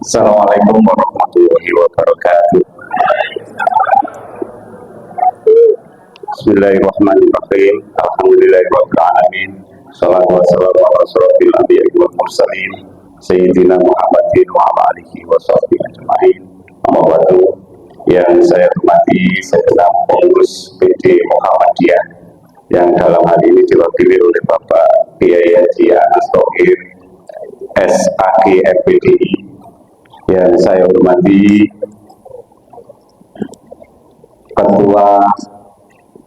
Assalamualaikum warahmatullahi wabarakatuh. Bismillahirrahmanirrahim. Alhamdulillahirabbil alamin. Shallallahu wassalamu ala asyrofil anbiya'i wal mursalin sayyidina Muhammadin wa ala alihi wa sahbihi ajma'in. Amma ba'du. Yang saya hormati Sayyidina Pengurus PD Muhammadiyah yang dalam hal ini diwakili oleh Bapak Kiai Haji Anas Thohir SAG MPDI, yang saya hormati Ketua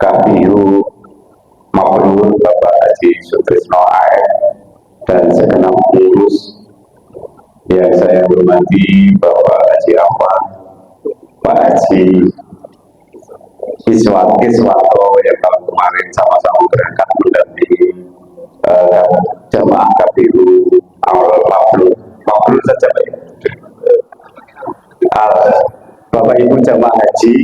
KPU Mabrur Bapak Haji Sutrisno AF dan segenap pengurus, yang saya hormati Bapak Haji Afan, Pak Haji Iswanto yang tahun kemarin sama-sama berangkat mendampingi jamaah KPU awal Mabrur saja Pak. Bapak Ibu jamaah haji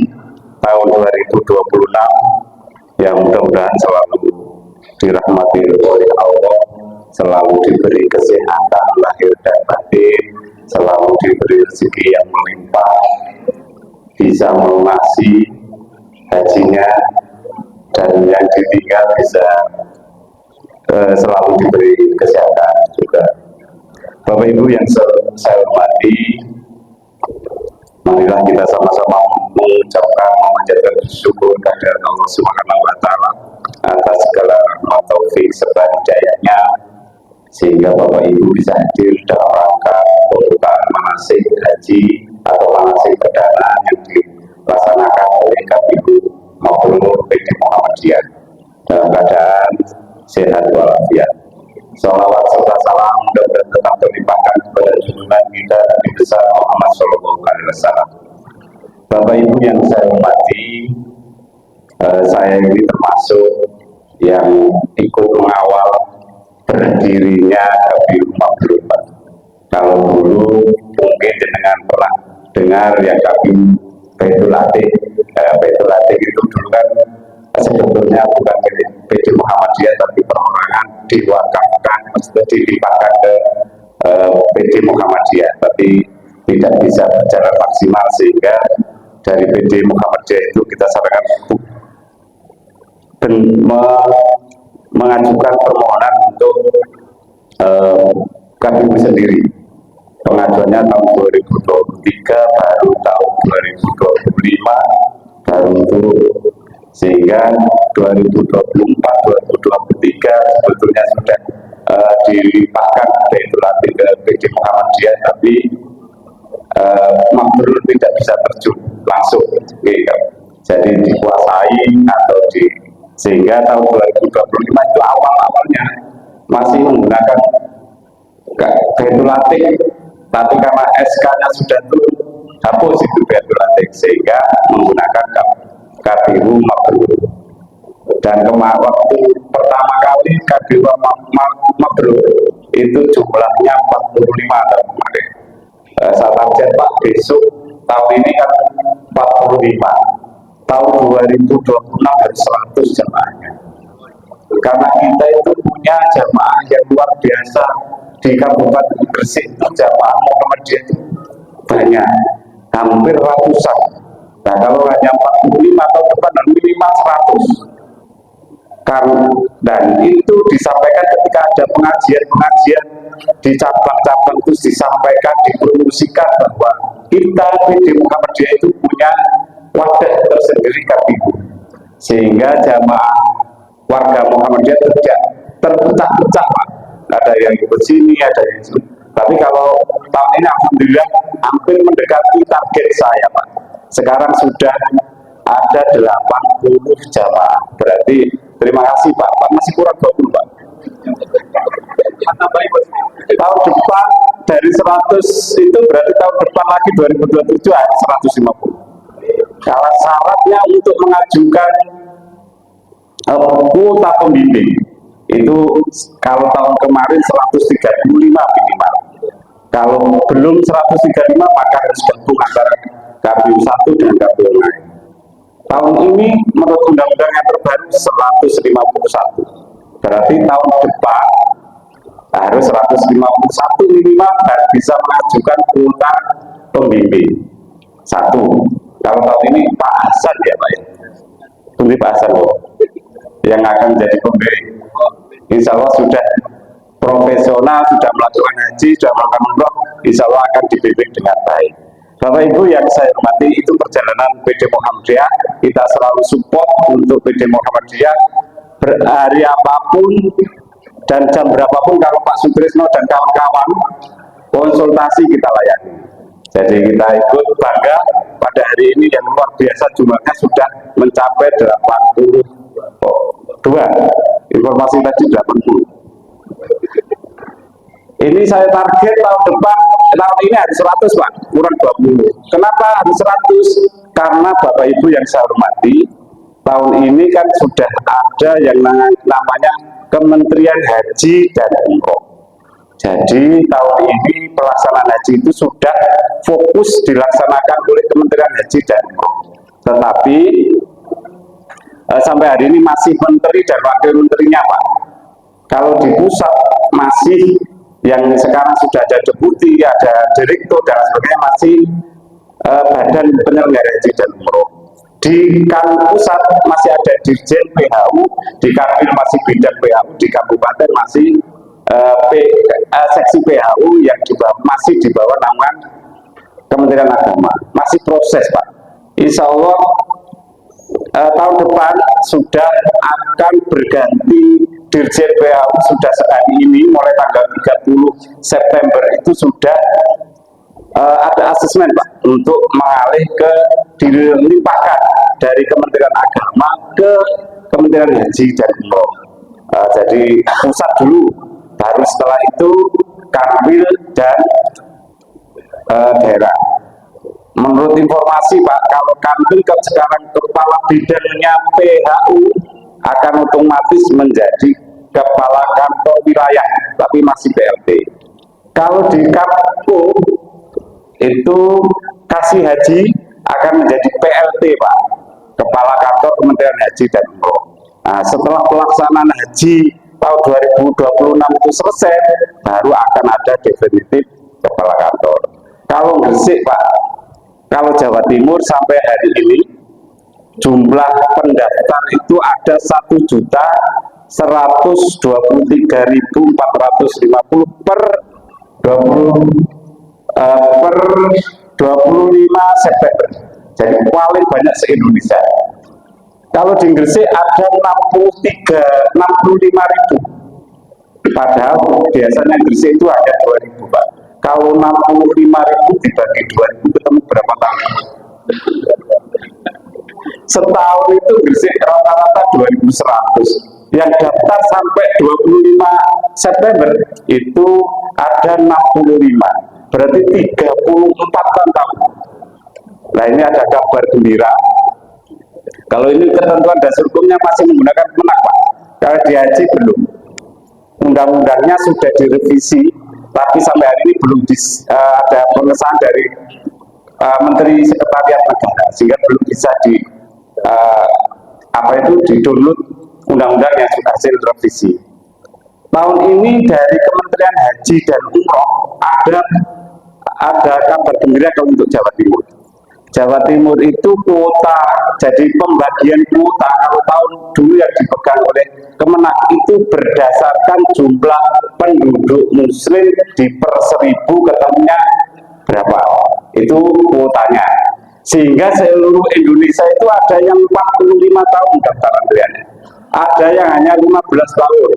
tahun 2026 yang mudah-mudahan selalu dirahmati oleh Allah, selalu diberi kesehatan lahir dan batin, selalu diberi rezeki yang melimpah, bisa melunasi hajinya, dan yang ditinggal bisa selalu diberi kesehatan juga. Bapak Ibu yang saya hormati, marilah kita sama-sama mengucapkan memanjatkan syukur kehadirat Allah Subhanahu wa taala atas segala rahmat taufik serta hidayahnya, sehingga Bapak Ibu bisa hadir dalam rangka pembukaan manasik haji atau manasik perdana yang dilaksanakan oleh KPU Mabrur PD Muhammadiyah dalam keadaan sehat walafiat. Salawat serta salam mudah-mudahan tetap terlimpahkan kepada junjungan kita Nabi besar Muhammad Shallallahu Alaihi Wasallam. Bapak Ibu yang saya hormati, saya ini termasuk yang ikut mengawal berdirinya KPU Mabrur. Kalau dulu mungkin dengan pernah dengar ya KPU Baitul Atiq. Baitul Atiq itu dulu kan sebetulnya bukan PD Muhammadiyah, tapi perorangan diwakafkan, maksudnya dilimpahkan ke PD Muhammadiyah, tapi tidak bisa berjalan maksimal, sehingga dari PD Muhammadiyah itu kita sarankan mengajukan permohonan untuk KPU sendiri. Pengajuannya tahun 2023, baru tahun 2025 baru itu, sehingga 2024-2023 sebetulnya sudah dilimpahkan Baitul Atiq ke PD Muhammadiyah, tapi Mabrur tidak bisa terjun langsung, gitu. Jadi dikuasai atau sehingga tahun 2025 itu awal-awalnya masih menggunakan Baitul Atiq, tapi karena SK-nya sudah turun, hapus itu Baitul Atiq, sehingga menggunakan KPU Mabrur. Dan waktu pertama kali KPU Mabrur itu jumlahnya 45 tahun kemarin. Saya target Pak besok tahun ini kan 45, tahun 2026 harus 100 jamaahnya. Karena kita itu punya jamaah yang luar biasa di Kabupaten Gresik, jamaah Muhammadiyah itu banyak, hampir ratusan. Nah, kalau hanya 45 tahun depan minimal 100. Dan itu disampaikan ketika ada pengajian-pengajian di cabang-cabang, terus disampaikan, dipromosikan bahwa kita PD Muhammadiyah itu punya wadah tersendiri KPU, sehingga jamaah warga Muhammadiyah tidak terpecah-pecah, Pak. ada yang ikut sini, ada yang sini. Tapi kalau tahun ini alhamdulillah hampir mendekati target saya Pak. Sekarang sudah ada 80 jamaah. Berarti terima kasih Pak. Pak masih kurang 20 Pak. Tahun depan dari 100 itu berarti tahun depan lagi 2027 ada 150. Kalau syaratnya untuk mengajukan kuota pembimbing itu kalau tahun kemarin 135 minimal. Kalau belum 135 maka harus gabung antara KPU 1 dan KPU lain. Tahun ini menurut undang-undang yang terbaru 151. Berarti tahun depan harus 151 minimal dan bisa mengajukan kuota pembimbing. Satu. Kalau tahun ini Pak Hasan ya Pak ya. Tunggu Pak Hasan loh. Yang akan jadi pembimbing. Insya Allah sudah profesional, sudah melakukan haji, sudah melakukan umroh, insya Allah akan dibimbing dengan baik. Bapak Ibu yang saya hormati, itu perjalanan PD Muhammadiyah. Kita selalu support untuk PD Muhammadiyah hari apapun dan jam berapapun. Kalau Pak Sutrisno dan kawan-kawan konsultasi kita layani. Jadi kita ikut bangga pada hari ini yang luar biasa jumlahnya sudah mencapai 82. Informasi tadi 80. Ini saya target tahun depan, tahun ini harus 100 Pak, kurang 20. Kenapa harus 100? Karena Bapak Ibu yang saya hormati, tahun ini kan sudah ada yang namanya Kementerian Haji dan Umroh. Jadi tahun ini pelaksanaan haji itu sudah fokus dilaksanakan oleh Kementerian Haji dan Umroh. Tetapi sampai hari ini masih menteri dan wakil menterinya Pak. Kalau di pusat masih yang sekarang sudah ada deputi, ada direktur dan sebagainya masih badan penyelenggara haji dan umroh. Di pusat masih ada dirjen PHU, di Kanwil masih bidang PHU, di kabupaten masih seksi PHU yang masih di bawah naungan Kementerian Agama. Masih proses Pak. Insya Allah tahun depan sudah akan berganti Dirjen PHU sudah sekali ini mulai tanggal 30 September itu sudah ada asesmen Pak untuk mengalih ke dilimpahkan dari Kementerian Agama ke Kementerian Haji dan Umroh. Jadi pusat dulu, baru setelah itu Kanwil dan daerah. Menurut informasi Pak, kalau Kanwil sekarang kepala bidangnya PHU akan otomatis menjadi kepala kantor wilayah, tapi masih PLT. Kalau di Kapko itu kasih haji akan menjadi PLT Pak, kepala kantor Kementerian Haji dan Umroh. Nah, setelah pelaksanaan haji tahun 2026 itu selesai, baru akan ada definitif kepala kantor. Kalau Gresik Pak, kalau Jawa Timur sampai hari ini jumlah pendaftar itu ada 1.123.450 per 25 September. Jadi paling banyak se-Indonesia. Kalau di Gresik ada 65.000. Padahal biasanya Gresik itu ada 2.000 Pak. Kalau 65.000 dibagi 2.000 ketemu berapa tahun? Setahun itu Gresik rata-rata 2.100. Yang daftar sampai 25 September itu ada 65. Berarti 34 tahun. Nah ini ada kabar gembira. Kalau ini ketentuan dasar hukumnya masih menggunakan Kemenak Pak. Kalau di haji belum. Undang-undangnya sudah direvisi, tapi sampai hari ini belum ada pengesahan dari Menteri Sekretariat Negara, sehingga belum bisa di-download undang-undang yang sudah hasil revisi. Tahun ini dari Kementerian Haji dan Umroh ada kabar gembira untuk Jawa Timur. Jawa Timur itu kuota, jadi pembagian kuota kalau tahun dulu yang dipegang oleh Kemenak itu berdasarkan jumlah penduduk muslim di per 1000 ketemunya berapa, itu kuotanya. Sehingga seluruh Indonesia itu ada yang 45 tahun daftar antriannya, ada yang hanya 15 tahun,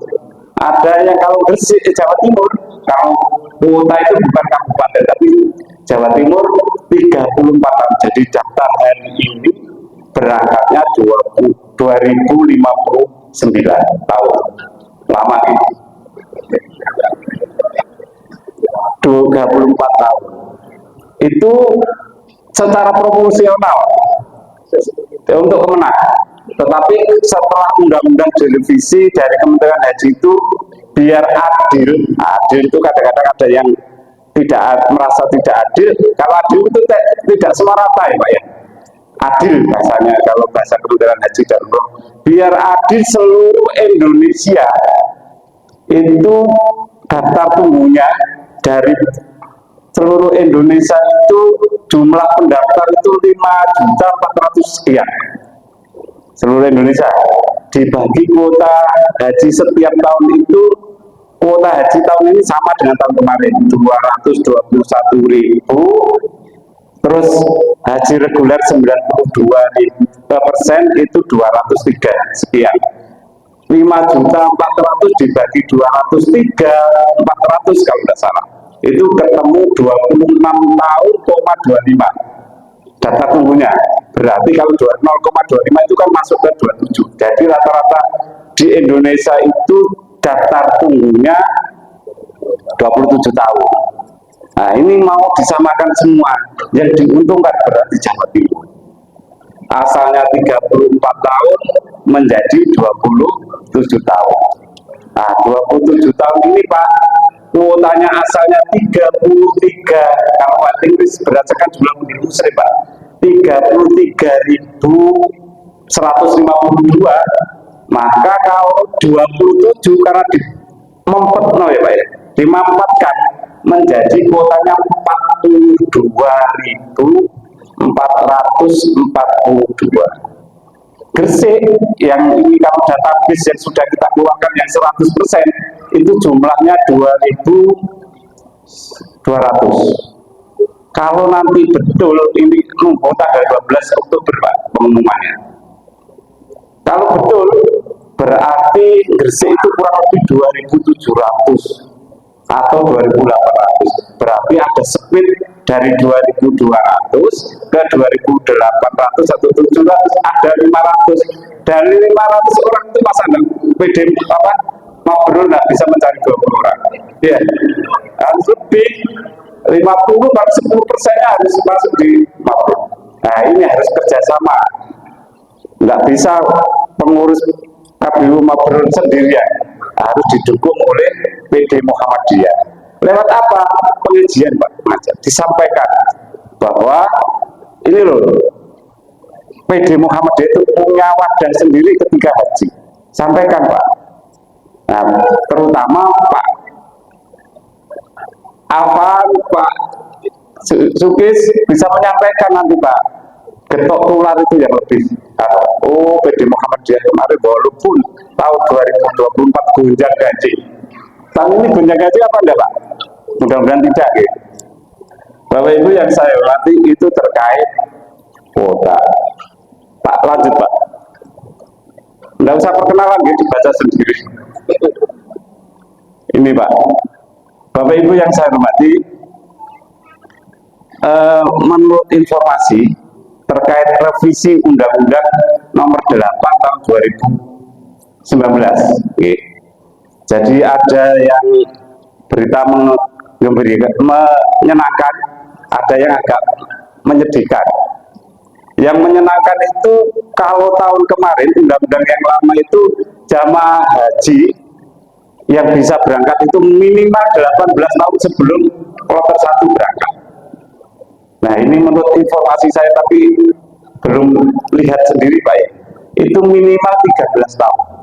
Ada yang kalau Gresik Jawa Timur, kalau kuota itu bukan kabupaten tapi Jawa Timur 34 tahun. Jadi daftar hari ini berangkatnya 2059 tahun. Lama ini. 24 tahun. Itu secara proporsional untuk kemenang. Tetapi setelah undang-undang direvisi dari Kementerian Haji itu biar adil, adil itu kadang-kadang ada yang tidak merasa tidak adil. Kalau adil itu tidak semua rata ya Pak ya. Adil bahasanya kalau bahasa Kementerian Haji dan Umroh. Biar adil seluruh Indonesia itu daftar tunggunya dari seluruh Indonesia itu jumlah pendaftar itu 5.400.000 sekian. Seluruh Indonesia dibagi kuota haji setiap tahun itu, kuota haji tahun ini sama dengan tahun kemarin 221.000, terus haji reguler 92% itu 203 sekian. 5.400.000 dibagi 203, 400 kalau tidak salah, itu ketemu 26 tahun, 25 data tunggunya. Berarti kalau 0,25 itu kan masuk ke 27. Jadi rata-rata di Indonesia itu daftar tunggunya 27 tahun. Nah ini mau disamakan semua. Yang diuntungkan berarti Jawa Timur. Asalnya 34 tahun menjadi 27 tahun. Nah 27 tahun ini Pak, kuotanya asalnya 33, kalau bahasa Inggris berdasarkan jumlah penduduk Muslim Pak, 33.152, maka kalau 27 karena dimampatkan menjadi kuotanya 42.442. Gresik yang ini kalau database yang sudah kita keluarkan yang 100% itu jumlahnya 2.200. Kalau nanti betul ini nunggu tanggal 12 Oktober Pak pengumumannya. Kalau betul berarti Gresik itu kurang lebih 2.700 atau 2.800. Berarti ada speed dari 2.200 ke 2.800 atau 700, ada 500. Dari 500 orang itu masa PD apa Mabrur nggak bisa mencari 20 orang. Ya, harus lebih 50 kalau 10%-nya harus masuk di Mabrur. Nah ini harus kerjasama. Nggak bisa pengurus KBU Mabrur sendirian, harus didukung oleh PD Muhammadiyah. Lewat apa? Pengajian Pak, pengajian. Disampaikan bahwa ini loh, PD Muhammadiyah itu punya wadah sendiri ketika haji. Sampaikan Pak. Nah, terutama Pak Alvan, Pak Sukis bisa menyampaikan nanti Pak, getok tular itu yang lebih. Oh, PD Muhammadiyah kemarin walaupun tahun 2024 gonjang gaji. Tahun ini gonjang gaji apa enggak Pak? Mudah-mudahan tidak gitu. Bapak Ibu yang saya hormati, itu terkait kuota. Pak lanjut Pak. Enggak usah perkenalan gitu, dibaca sendiri. Ini Pak. Bapak Ibu yang saya hormati, menurut informasi terkait revisi Undang-Undang Nomor 8 tahun 2019. Okay. Jadi ada yang berita menyenangkan, ada yang agak menyedihkan. Yang menyenangkan itu kalau tahun kemarin undang-undang yang lama itu jamaah haji yang bisa berangkat itu minimal 18 tahun sebelum kloter 1 berangkat. Nah ini menurut informasi saya tapi belum lihat sendiri Pak ya, itu minimal 13 tahun.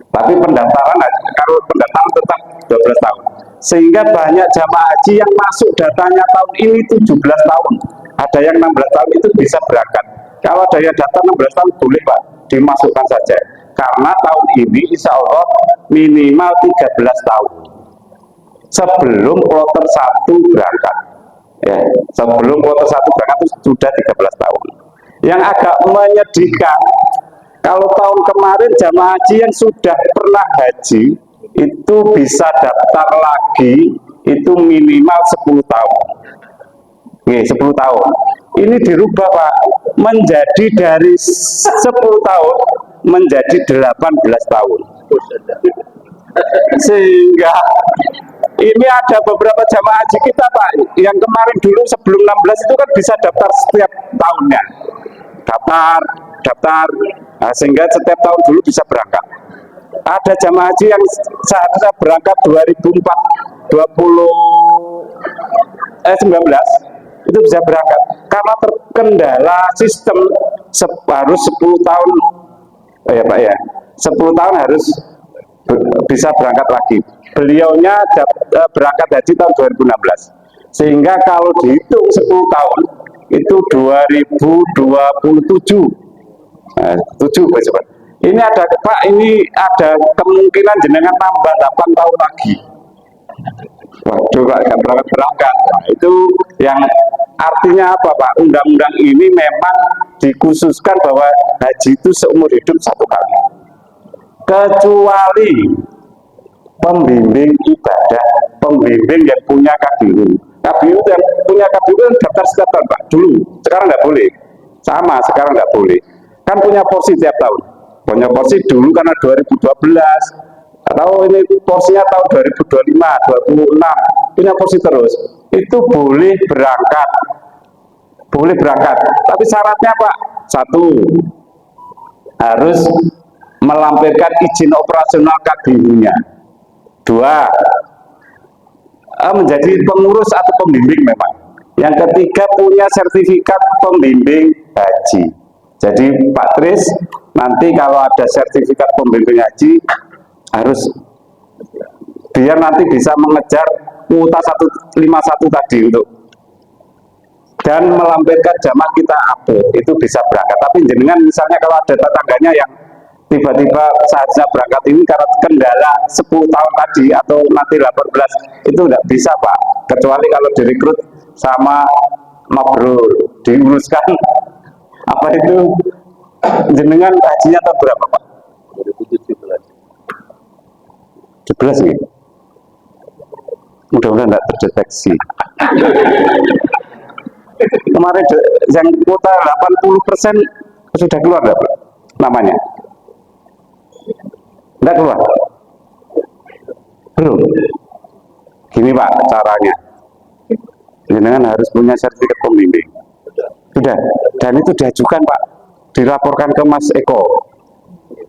Tapi pendaftaran, kalau pendaftaran tetap 12 tahun. Sehingga banyak jamaah haji yang masuk datanya tahun ini 17 tahun. Ada yang 16 tahun itu bisa berangkat. Kalau ada yang data 16 tahun boleh Pak, dimasukkan saja. Karena tahun ini insya Allah minimal 13 tahun. Sebelum kloter 1 berangkat. Ya, sebelum kloter 1 berangkat itu sudah 13 tahun. Yang agak menyedihkan, kalau tahun kemarin jamaah haji yang sudah pernah haji itu bisa daftar lagi itu minimal 10 tahun. Oke, 10 tahun. Ini dirubah Pak, menjadi dari 10 tahun menjadi 18 tahun. Sehingga ini ada beberapa jamaah haji kita Pak, yang kemarin dulu sebelum 16 itu kan bisa daftar setiap tahunnya. Daftar, nah, sehingga setiap tahun dulu bisa berangkat. Ada jamaah haji yang seharusnya berangkat 19 itu bisa berangkat karena terkendala sistem harus 10 tahun ya Pak ya, 10 tahun harus bisa berangkat lagi. Beliaunya berangkat haji tahun 2016, sehingga kalau dihitung 10 tahun itu 2027. Nah, 7 Pak. Ini ada Pak, ini ada kemungkinan jenengan tambah 8 tahun lagi. Waduh Pak, nggak berangkat. Nah, itu yang artinya apa Pak? Undang-undang ini memang dikhususkan bahwa haji itu seumur hidup 1 kali. Kecuali pembimbing ibadah, pembimbing yang punya KBU. KBU yang punya KBU kan daftar setiap tahun Pak, dulu. Sekarang nggak boleh. Sama, sekarang nggak boleh. Kan punya porsi tiap tahun. Punya porsi dulu karena 2012. Atau ini porsinya tahun 2025, 26. Punya porsi terus. Itu boleh berangkat. Boleh berangkat. Tapi syaratnya Pak, 1, harus melampirkan izin operasional KBU-nya. 2, menjadi pengurus atau pembimbing memang. Yang ketiga, punya sertifikat pembimbing haji. Jadi Pak Tris, nanti kalau ada sertifikat pembimbing haji, harus biar nanti bisa mengejar kuota 151 tadi untuk, dan melampirkan jamaah kita upload, itu bisa berangkat. Tapi jenengan misalnya kalau ada tetangganya yang tiba-tiba seharusnya berangkat ini karena kendala 10 tahun tadi atau nanti 18, itu tidak bisa Pak, kecuali kalau direkrut sama mabrur, diuruskan apa itu, jenengan hajinya tahun berapa Pak? 2017 ya? Mudah-mudahan tidak terdeteksi. Kemarin yang kuota 80% sudah keluar Pak namanya? Tidak keluar? Belum? Gini Pak caranya, jenengan harus punya sertifikat pembimbing. Sudah, dan itu diajukan Pak, dilaporkan ke Mas Eko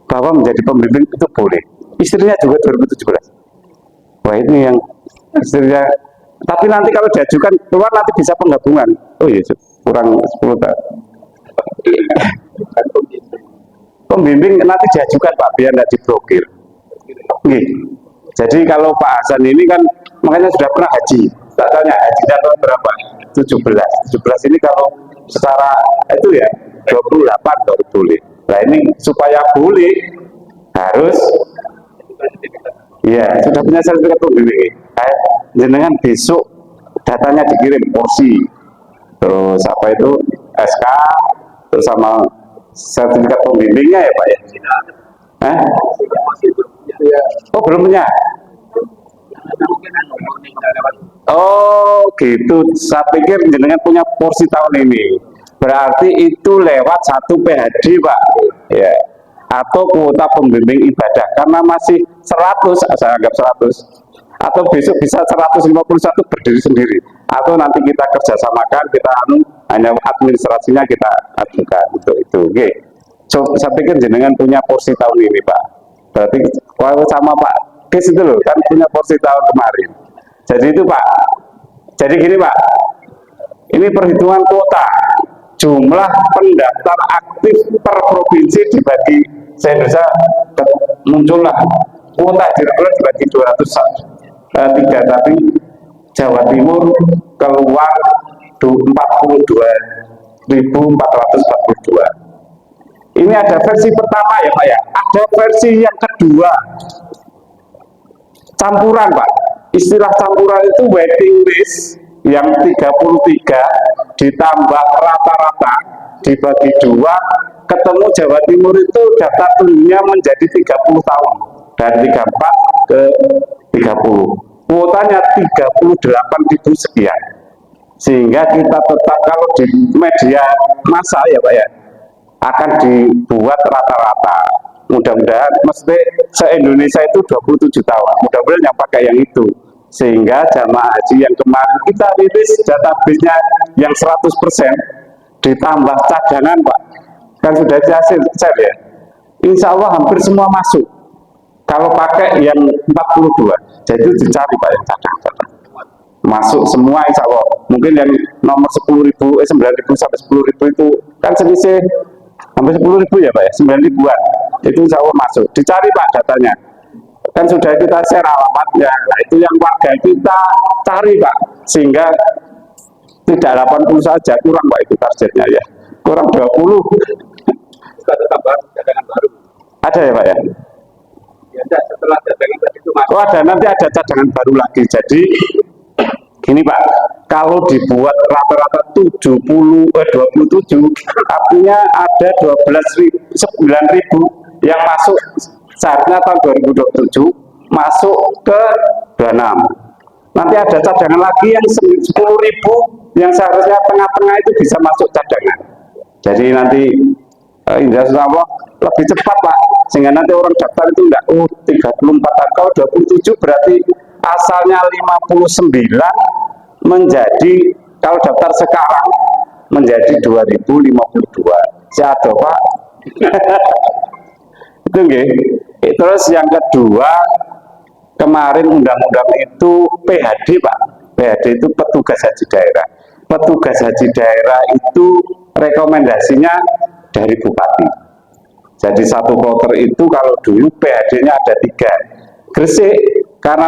bahwa menjadi pembimbing itu boleh. Istrinya juga 2017. Wah ini yang istrinya, tapi nanti kalau diajukan keluar nanti bisa penggabungan. Oh iya, kurang 10 tahun. Pembimbing nanti diajukan Pak, biar tidak diblokir. Nih, jadi kalau Pak Hasan ini kan makanya sudah pernah haji. Tak tanya hajinya tahun berapa? 17 ini kalau secara itu ya 28 baru boleh. Nah ini supaya boleh harus ya sudah punya sertifikat pembimbing. Jenengan besok datanya dikirim porsi, terus apa itu SK, terus sama sertifikat pembimbingnya ya Pak ya. Oh belum punya. Oh gitu, saya pikir jenengan punya porsi tahun ini. Berarti itu lewat 1 PHD Pak ya, atau kuota pembimbing ibadah, karena masih 100, saya anggap 100, atau besok bisa 151 berdiri sendiri, atau nanti kita kerjasamakan, kita hanya administrasinya kita ajukan untuk itu. Oke. So, saya pikir jenengan punya porsi tahun ini Pak. Berarti kalau sama Pak Kis itu loh kan punya porsi tahun kemarin. Jadi itu Pak, jadi gini Pak, ini perhitungan kuota, jumlah pendaftar aktif per provinsi dibagi se-Indonesia, muncullah kuota direkrut dibagi 203, tapi Jawa Timur keluar 42.442. Ini ada versi pertama ya Pak ya, ada versi yang kedua, campuran Pak. Istilah campuran itu waiting list yang 33 ditambah rata-rata dibagi 2, ketemu Jawa Timur itu daftar tunggunya menjadi 30 tahun. dari 34 ke 30. Kuotanya 38.000 sekian. Sehingga kita tetap kalau di media massa ya Pak ya, akan dibuat rata-rata. Mudah-mudahan mesti se-Indonesia itu 27 tahun. Mudah-mudahan yang pakai yang itu. Sehingga jamaah haji yang kemarin kita rilis database-nya yang 100% ditambah cadangan Pak. Kan sudah hasil ya. Insya Allah hampir semua masuk. Kalau pakai yang 42, jadi dicari Pak yang cadangan. Masuk semua insya Allah. Mungkin yang nomor 10.000, 9.000 sampai 10.000 itu kan selisih hampir 10.000 ya Pak ya, 9.000-an. Itu insya Allah masuk. Dicari Pak datanya. Kan sudah kita share alamatnya. Nah itu yang warga kita cari Pak. Sehingga tidak 80 saja, kurang Pak itu targetnya ya. Kurang 20. Ada tambahan cadangan baru. Ada ya Pak ya? Ya ada, setelah cadangan tadi itu masuk. Oh ada, nanti ada cadangan baru lagi. Jadi gini Pak, kalau dibuat rata-rata 27, artinya ada 9.000 yang masuk saatnya tahun 2027 masuk ke 26. Nanti ada cadangan lagi yang 10.000 yang seharusnya tengah-tengah itu bisa masuk cadangan. Jadi nanti insya Allah lebih cepat Pak, sehingga nanti orang daftar itu enggak 34, kalau 27 berarti asalnya 59 menjadi, kalau daftar sekarang menjadi 2052. Siapa Pak? Itu nggih. Terus yang kedua, kemarin undang-undang itu PHD Pak. PHD itu petugas haji daerah. Petugas haji daerah itu rekomendasinya dari bupati. Jadi satu kloter itu kalau dulu PHD-nya ada 3. Gresik karena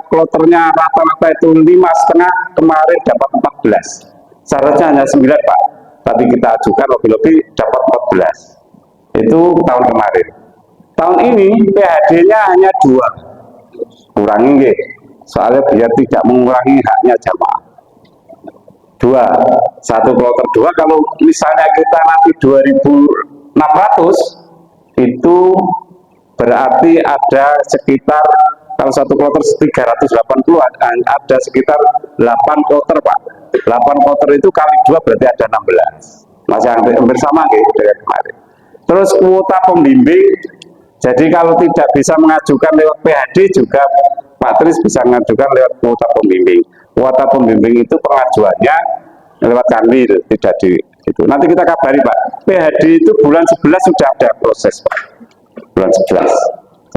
kloternya rata-rata itu 5,5, kemarin dapat 14. Seharusnya hanya 9 Pak, tapi kita ajukan lebih-lebih dapat 14. Itu tahun kemarin. Tahun ini PHD-nya hanya 2. Kurangi nggih, soalnya biar tidak mengurangi haknya jamaah. 2, satu kloter 2, kalau misalnya kita nanti 2.600 itu berarti ada sekitar, kalau satu kloter 380 ada sekitar 8 kloter Pak. 8 kloter itu kali 2 berarti ada 16. Masih hampir sama gitu dengan kemarin. Terus kuota pembimbing, jadi kalau tidak bisa mengajukan lewat PHD juga Pak Tris bisa mengajukan lewat kuota pembimbing. Kuota pembimbing itu pengajuannya lewat Kanwil, tidak di itu. Nanti kita kabari Pak. PHD itu bulan 11 sudah ada proses Pak. Bulan 11.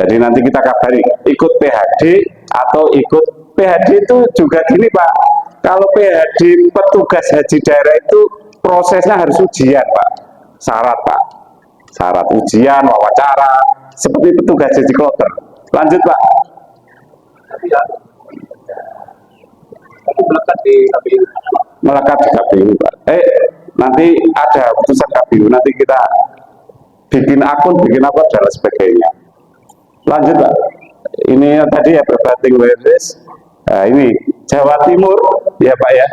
Jadi nanti kita kabari ikut PHD atau ikut PHD itu juga gini Pak. Kalau PHD petugas haji daerah itu prosesnya harus ujian Pak. Syarat Pak. Syarat ujian, wawancara, seperti petugas haji kloter. Lanjut Pak. Tapi ya, itu melekat di KPU. Melekat di KPU Pak. Nanti ada putusan KPU, nanti kita bikin akun, bikin apa dan sebagainya. Lanjut Pak. Ini tadi ya berbating wireless. Nah, ini Jawa Timur ya Pak ya.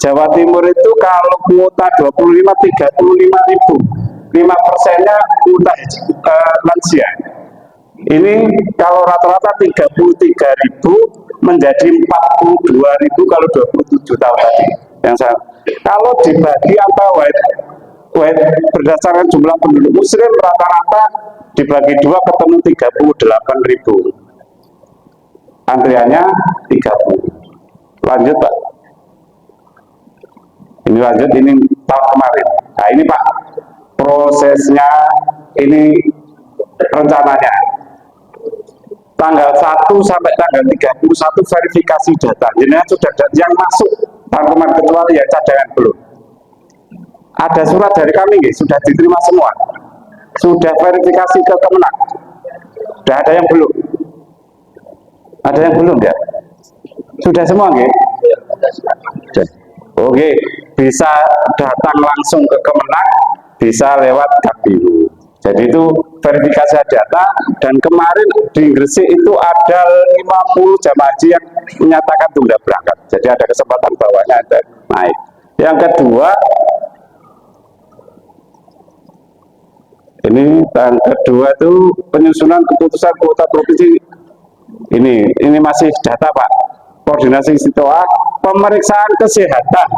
Jawa Timur itu kalau kuota 35-35.000, 5%-nya kuota lansia. Ini kalau rata-rata 33.000 menjadi 42.000 kalau 27 tahun tadi. Yang saya, kalau dibagi apa berdasarkan jumlah penduduk muslim rata-rata dibagi 2 ketemu 38.000. Antriannya 30. Lanjut Pak. Ini lanjut, ini tahun kemarin. Nah ini Pak, prosesnya ini rencananya tanggal 1 sampai tanggal 31 verifikasi data. Jadi sudah yang masuk tahun kemarin kecuali yang cadangan belum. Ada surat dari kami nggih, sudah diterima semua. Sudah verifikasi ke Kemenang. Sudah ada yang belum? Ada yang belum ya? Sudah semua nggih? Oke, bisa datang langsung ke Kemenang, bisa lewat KPU. Jadi itu verifikasi data, dan kemarin di Gresik itu ada 50 jamaah haji yang menyatakan tunda berangkat. Jadi ada kesempatan bawahnya ada naik. Yang kedua, Ini yang kedua itu penyusunan keputusan kuota provinsi. Ini masih data Pak. Koordinasi istiqtoah, pemeriksaan kesehatan.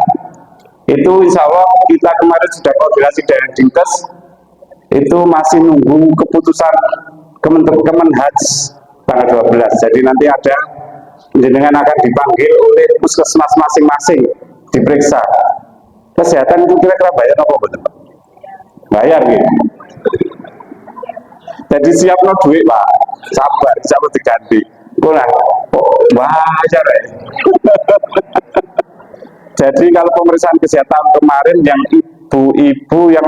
Itu insya Allah kita kemarin sudah koordinasi dengan Dinkes. Itu masih nunggu keputusan Kemenhaj tanggal 12. Jadi nanti ada jenengan akan dipanggil oleh puskesmas masing-masing diperiksa. Kesehatan itu kira-kira bayar apa betul Pak? Bayar gitu. Jadi siap no duit Pak, sabar, siapa diganti. Kurang, wajar ya. Jadi kalau pemeriksaan kesehatan kemarin yang ibu-ibu yang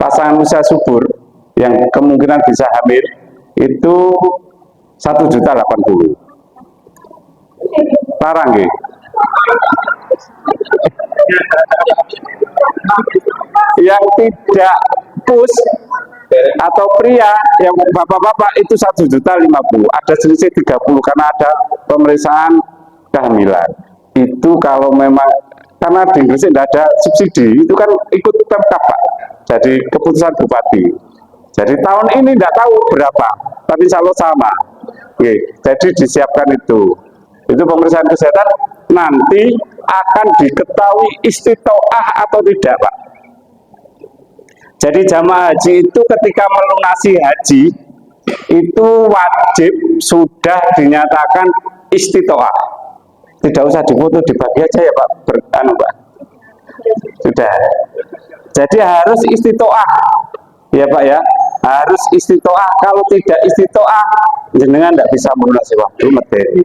pasangan usia subur yang kemungkinan bisa hamil itu 1.080.000. Parah nggih. Yang tidak atau pria yang bapak-bapak itu 1.050.000. Ada selisih 30 karena ada pemeriksaan kehamilan. Itu kalau memang karena di Inggris tidak ada subsidi, itu kan ikut Pemkab Pak. Jadi keputusan bupati. Jadi tahun ini tidak tahu berapa, tapi insya Allah sama. Oke, jadi disiapkan itu. Itu pemeriksaan kesehatan nanti akan diketahui istitoah atau tidak Pak. Jadi jamaah haji itu ketika melunasi haji itu wajib sudah dinyatakan istitoah. Tidak usah difoto, dibagi aja ya Pak. Pak. Sudah. Jadi harus istitoah. Ya Pak ya. Harus istitoah. Kalau tidak istitoah, jenengan tidak bisa melunasi waktu materi.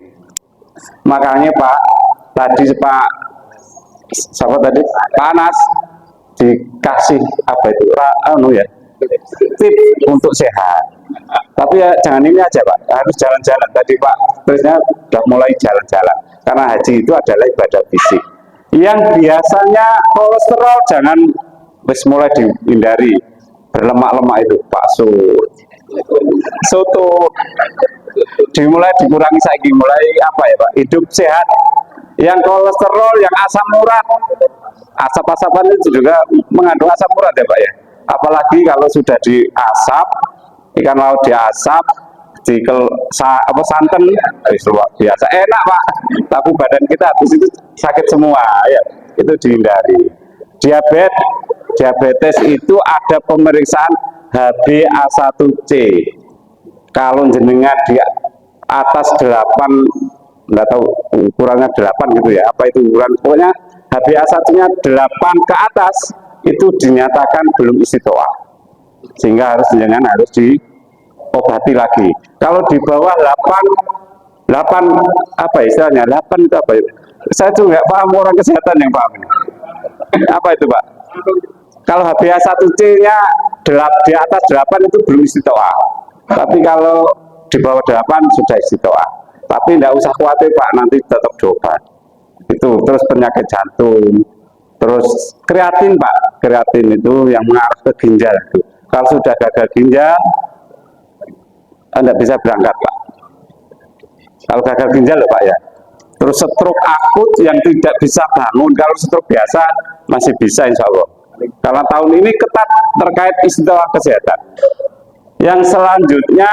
Makanya Pak, tadi Pak siapa tadi? Pak Anas dikasih apa itu tips untuk sehat. Tapi ya jangan ini aja Pak, harus jalan-jalan. Tadi Pak Presnya sudah mulai jalan-jalan karena haji itu adalah ibadah fisik. Yang biasanya kolesterol jangan mulai dihindari, berlemak-lemak itu bakso, soto, dimulai dikurangi saiki, mulai apa ya Pak, hidup sehat. Yang kolesterol, yang asam urat, asap-asapan itu juga mengandung asam urat ya Pak ya. Apalagi kalau sudah diasap, ikan laut diasap, santan, luar biasa enak Pak. Tapi badan kita habis itu sakit semua ya, itu dihindari. Diabetes itu ada pemeriksaan HbA1c. Kalau jenengan di atas 8, nggak tahu ukurannya 8 gitu ya, apa itu ukuran, pokoknya HbA1-nya 8 ke atas itu dinyatakan belum istitoah, sehingga jenengan harus diobati lagi. Kalau di bawah 8 apa istilahnya, 8 itu apa itu? Saya juga nggak paham, orang kesehatan yang paham ini. Apa itu Pak? Kalau HbA1c-nya di atas 8 itu belum istitoah, tapi kalau di bawah 8 sudah istitoah. Tapi tidak usah khawatir Pak, nanti tetap diobat. Itu terus penyakit jantung, terus kreatin Pak, kreatin itu yang mengarah ke ginjal itu. Kalau sudah gagal ginjal, Anda bisa berangkat Pak. Kalau gagal ginjal loh Pak ya. Terus stroke akut yang tidak bisa bangun, kalau stroke biasa masih bisa insya Allah. Karena tahun ini ketat terkait istilah kesehatan. Yang selanjutnya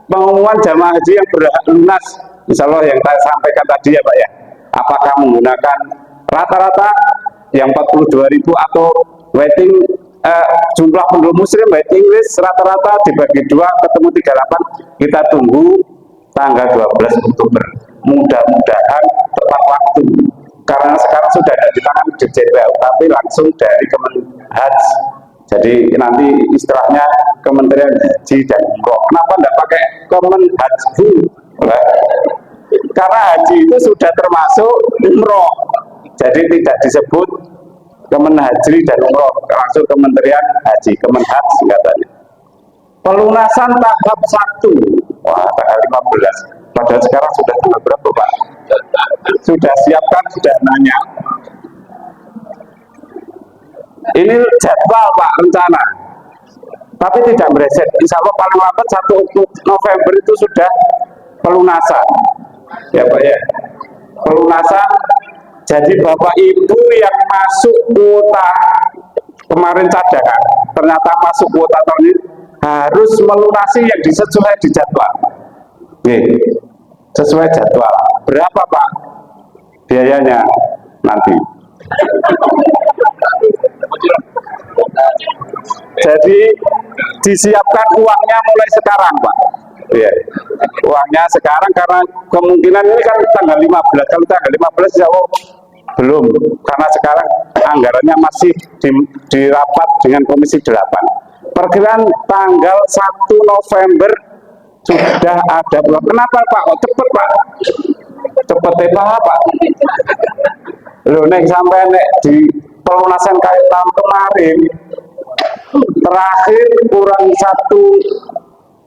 pengumuman jamaah haji yang berhak lunas, insya Allah yang saya sampaikan tadi ya Pak ya. Apakah menggunakan rata-rata yang 42.000 atau waiting jumlah penduduk muslim waiting list rata-rata dibagi 2 ketemu 38, kita tunggu tanggal 12 Oktober. Mudah-mudahan tepat waktu. Karena sekarang sudah ada di tangan DJPU, tapi langsung dari Kemenhaj. Jadi nanti istilahnya Kementerian Haji dan Umroh. Kenapa tidak pakai Kemenhaj? Karena haji itu sudah termasuk umroh. Jadi tidak disebut Kemenhaji dan Umroh, langsung Kementerian Haji, Kemenhaj singkatannya. Pelunasan tahap 1, wah tanggal 15. Padahal sekarang sudah tanggal berapa Pak? Sudah siapkan, sudah nanya. Ini jadwal Pak, rencana. Tapi tidak bereset. Insya Allah paling lambat 1 November itu sudah pelunasan. Ya Pak ya. Pelunasan. Jadi Bapak Ibu yang masuk kuota kemarin cadangan ternyata masuk kuota tahun ini, harus melunasi yang sesuai di jadwal. Oke, sesuai jadwal. Berapa Pak biayanya nanti? Jadi disiapkan uangnya mulai sekarang Pak. Iya. Uangnya sekarang karena kemungkinan ini kan tanggal 15. Kalau tanggal 15 ya belum, karena sekarang anggarannya masih dirapat dengan Komisi 8. Perkiraan tanggal 1 November sudah ada. Kenapa Pak? Kok cepet Pak? Cepet Pak? Loh, nek sampai nek di pelunasan kayak tahun kemarin terakhir kurang satu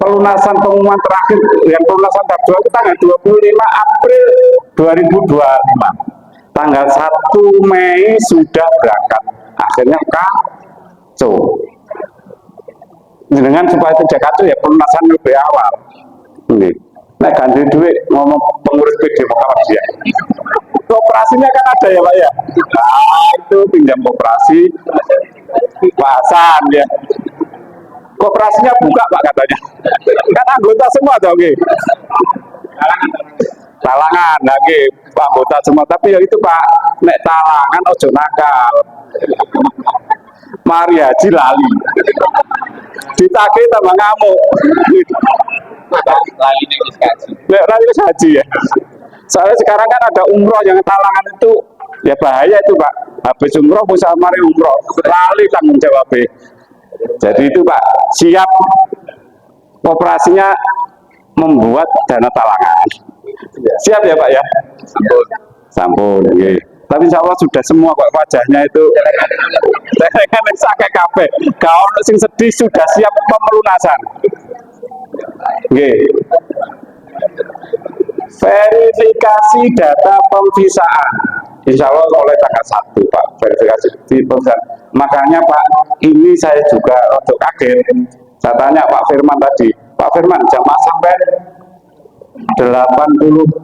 pelunasan pengumuman terakhir yang pelunasan tahap 2 itu tanggal 25 April 2025, tanggal 1 Mei sudah berangkat, akhirnya kacau. Dengan supaya tidak kacau ya pelunasan lebih awal. Ini nah ganti duit ngomong pengurus PD Muhammadiyah. Kooperasinya kan ada ya Pak ya. Nah itu pinjam kooperasi Pak Hasan ya. Kooperasinya buka Pak katanya. Kan anggota semua dong okay. Talangan lagi Pak anggota semua. Tapi ya itu Pak, nek talangan ojo nakal. Mari haji lali. Ditagih tambah ngamuk. Lali nek haji ya. Soalnya sekarang kan ada umroh yang talangan itu ya bahaya itu Pak. Habis umroh bisa mari umroh, lali tanggung jawabnya. Jadi itu Pak, siap operasinya membuat dana talangan. Siap ya Pak ya? Sampun. Sampun. Okay. Tapi insya Allah sudah semua kok wajahnya itu. Kan sakit kafe. Kau sing sedih sudah siap pemelunasan. Oke. Verifikasi data pemvisaan. Insya Allah mulai tanggal 1 Pak. Verifikasi pemvisaan. Makanya Pak, ini saya juga untuk kaget. Saya tanya Pak Firman tadi, Pak Firman, jamaah sampai 82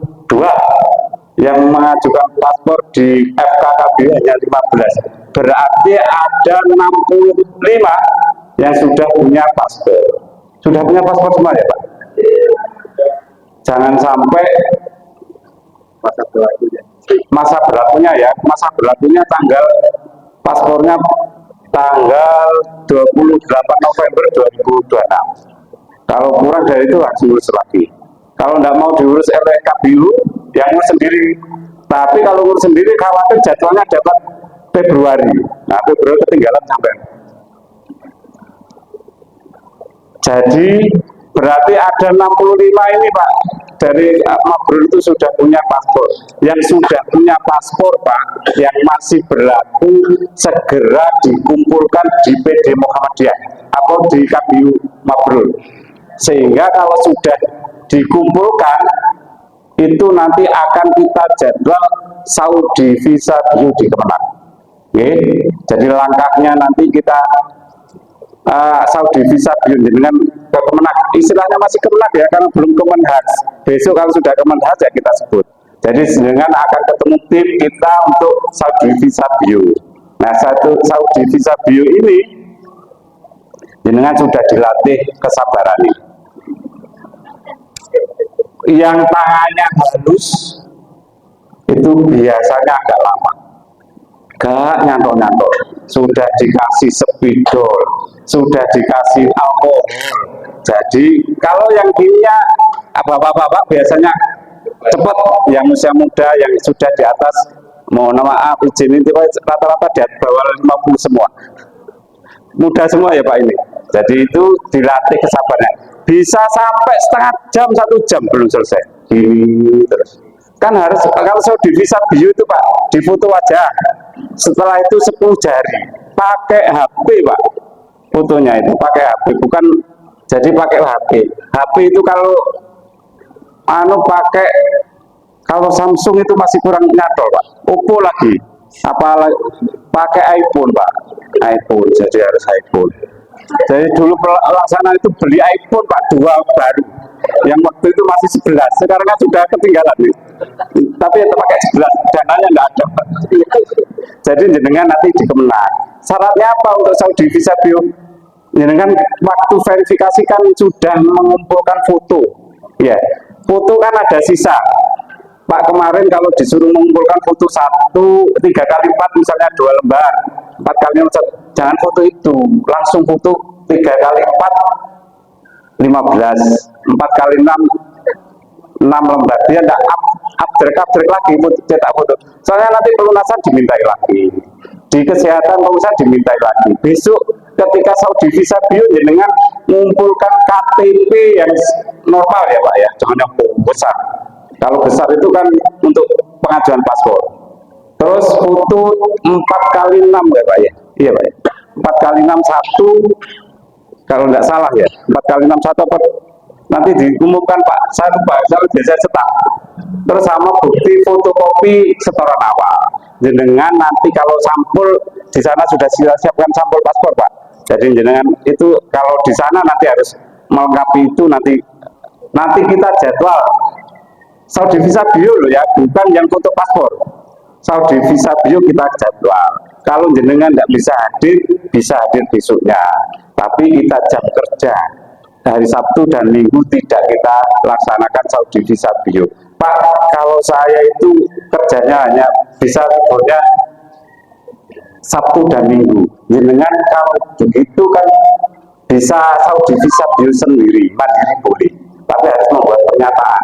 yang mengajukan paspor di FKKB hanya 15. Berarti ada 65 yang sudah punya paspor. Sudah punya paspor semua ya Pak? Jangan sampai masa berlakunya ya, masa berlakunya tanggal paspornya tanggal 28 November 2026. Kalau kurang dari itu harus diurus lagi. Kalau tidak mau diurus oleh KPU, yang ngurus sendiri. Tapi kalau ngurus sendiri khawatir jadwalnya dapat Februari. Nah, Februari ketinggalan sampai. Jadi berarti ada 65 ini Pak dari Mabrur itu sudah punya paspor. Yang sudah punya paspor Pak, yang masih berlaku segera dikumpulkan di PD Muhammadiyah atau di KPU Mabrur. Sehingga kalau sudah dikumpulkan itu nanti akan kita jadwal Saudi visa bio di Kemenang. Jadi langkahnya nanti kita Saudi visa bio dengan ke Kemenang, istilahnya masih Kemenang ya karena belum Kemenhas. Besok kalau sudah Kemenhas ya kita sebut. Jadi dengan akan ketemu tim kita untuk Saudi visa bio. Nah Saudi visa bio ini dengan sudah dilatih kesabarannya. Yang tangannya halus itu biasanya agak lama, gak nyantol-nyantol. Sudah dikasih spidol, sudah dikasih alkohol. Jadi kalau yang kimia bapak-bapak biasanya cepat, yang usia muda, yang sudah di atas, mohon maaf izin ini rata-rata di bawah 50 semua. Mudah semua ya Pak ini. Jadi itu dilatih kesabaran. Bisa sampai setengah jam, 1 jam belum selesai. Terus. Kan harus kalau saya di visa bio itu Pak, di foto wajah. Setelah itu 10 jari. Pakai HP Pak. Fotonya itu pakai HP, bukan jadi pakai HP. HP itu kalau pakai kalau Samsung itu masih kurang nyantol Pak. Oppo lagi. Apalagi pakai iPhone Pak. iPhone, jadi harus iPhone. Jadi dulu pelaksanaan itu beli iPhone Pak 2 baru. Yang waktu itu masih 11, sekarang kan sudah ketinggalan nih. Tapi itu pakai 11, dananya nggak ada Pak. Jadi jenengan nanti di Kemenang. Syaratnya apa untuk Saudi visa bio? Jenengan waktu verifikasi kan sudah mengumpulkan foto, ya. Foto kan ada sisa. Pak kemarin kalau disuruh mengumpulkan foto 3 kali 4 misalnya 2 lembar, 4 kali 4, jangan foto itu, langsung foto 3 kali 4 15, 4 kali 6 lembar. Dia tidak upgrade lagi cetak foto. Soalnya nanti pelunasan dimintai lagi, di kesehatan perusahaan dimintai lagi. Besok ketika Saudi Visa Bio jenengan mengumpulkan KTP yang normal ya Pak ya, jangan yang besar. Kalau besar itu kan untuk pengajuan paspor. Terus foto 4 kali 6 ya Pak ya, iya Pak ya, 4 kali 6 1, kalau tidak salah ya, 4 kali 6 1 apa? Nanti diumumkan Pak, saya lupa, saya biasa cetak. Terus sama bukti fotokopi setoran awal. Jenengan nanti kalau sampul di sana sudah siapkan sampul paspor Pak. Jadi jenengan itu kalau di sana nanti harus melengkapi itu, nanti kita jadwal Saudi Visa Bio loh ya, bukan yang foto paspor. Saudi Visa Bio kita jadwal. Kalau jenengan tidak bisa hadir besoknya. Tapi kita jam kerja hari Sabtu dan Minggu tidak kita laksanakan Saudi Visa Bio. Pak, kalau saya itu kerjanya hanya bisa liburnya Sabtu dan Minggu. Jenengan kalau begitu kan bisa Saudi Visa Bio sendiri, mandiri boleh. Tapi harus membuat pernyataan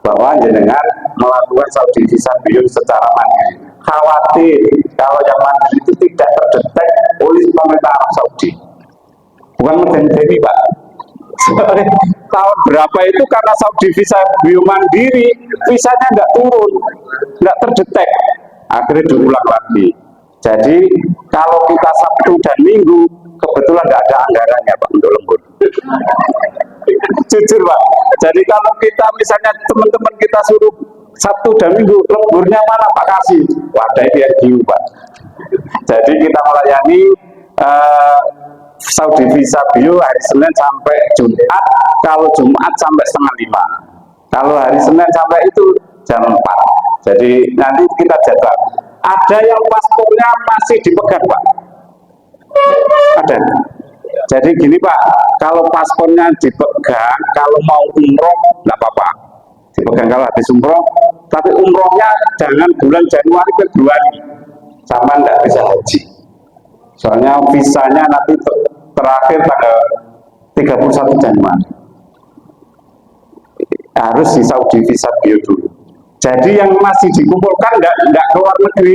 bahwa jenengan melakukan Saudi Visa Bio secara mandiri. Khawatir kalau yang mandiri itu tidak terdetek oleh pemerintah Arab Saudi. Bukan medeni Pak. Tahun berapa itu karena Saudi Visa Bio mandiri, visanya nggak turun, nggak terdetek. Akhirnya diulang lagi. Jadi kalau kita Sabtu dan Minggu, kebetulan nggak ada anggarannya Pak untuk lembur. Jujur Pak. Jadi kalau kita misalnya teman-teman kita suruh Sabtu dan Minggu, lemburnya mana Pak kasih? Wadah dia Pak. Jadi kita melayani Saudi Visa Bio hari Senin sampai Jumat, kalau Jumat sampai setengah 5, kalau hari Senin sampai itu jam 4. Jadi nanti kita jadwal. Ada yang paspornya masih dipegang Pak, ada. Jadi gini Pak, kalau paspornya dipegang, kalau mau umroh nggak apa-apa, dipegang kalau habis umroh. Tapi umrohnya jangan bulan Januari Februari, sama nggak bisa haji. Soalnya visanya nanti terakhir tanggal 31 Januari. Harus di Saudi Visa Bio dulu. Jadi yang masih dikumpulkan enggak ke luar negeri,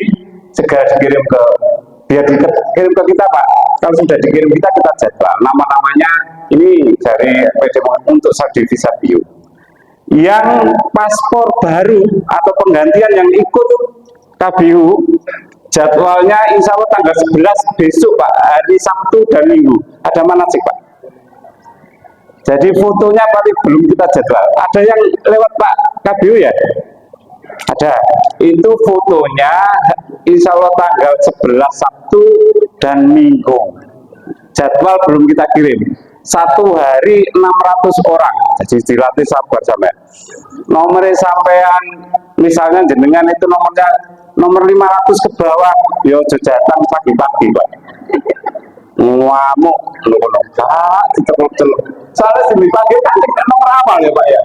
segera dikirim biar dikirim ke kita Pak. Kalau sudah dikirim kita jadwal. Nama-namanya ini dari PD untuk Saudi Visa Bio. Yang paspor baru atau penggantian yang ikut KBU, jadwalnya insya Allah tanggal 11 besok Pak, hari Sabtu dan Minggu. Ada manasik Pak. Jadi fotonya paling belum kita jadwal. Ada yang lewat Pak KBU ya? Ada. Itu fotonya insya Allah tanggal 11 Sabtu dan Minggu. Jadwal belum kita kirim. 1 hari 600 orang. Jadi dilatih sabar sampai. Nomornya sampean misalnya jenengan itu nomor 500 ke bawah, yo jejatan pagi-pagi Pak. Ngamuk, diceluk-celuk. Soalnya sini pagi kan nomor awal ya Pak ya.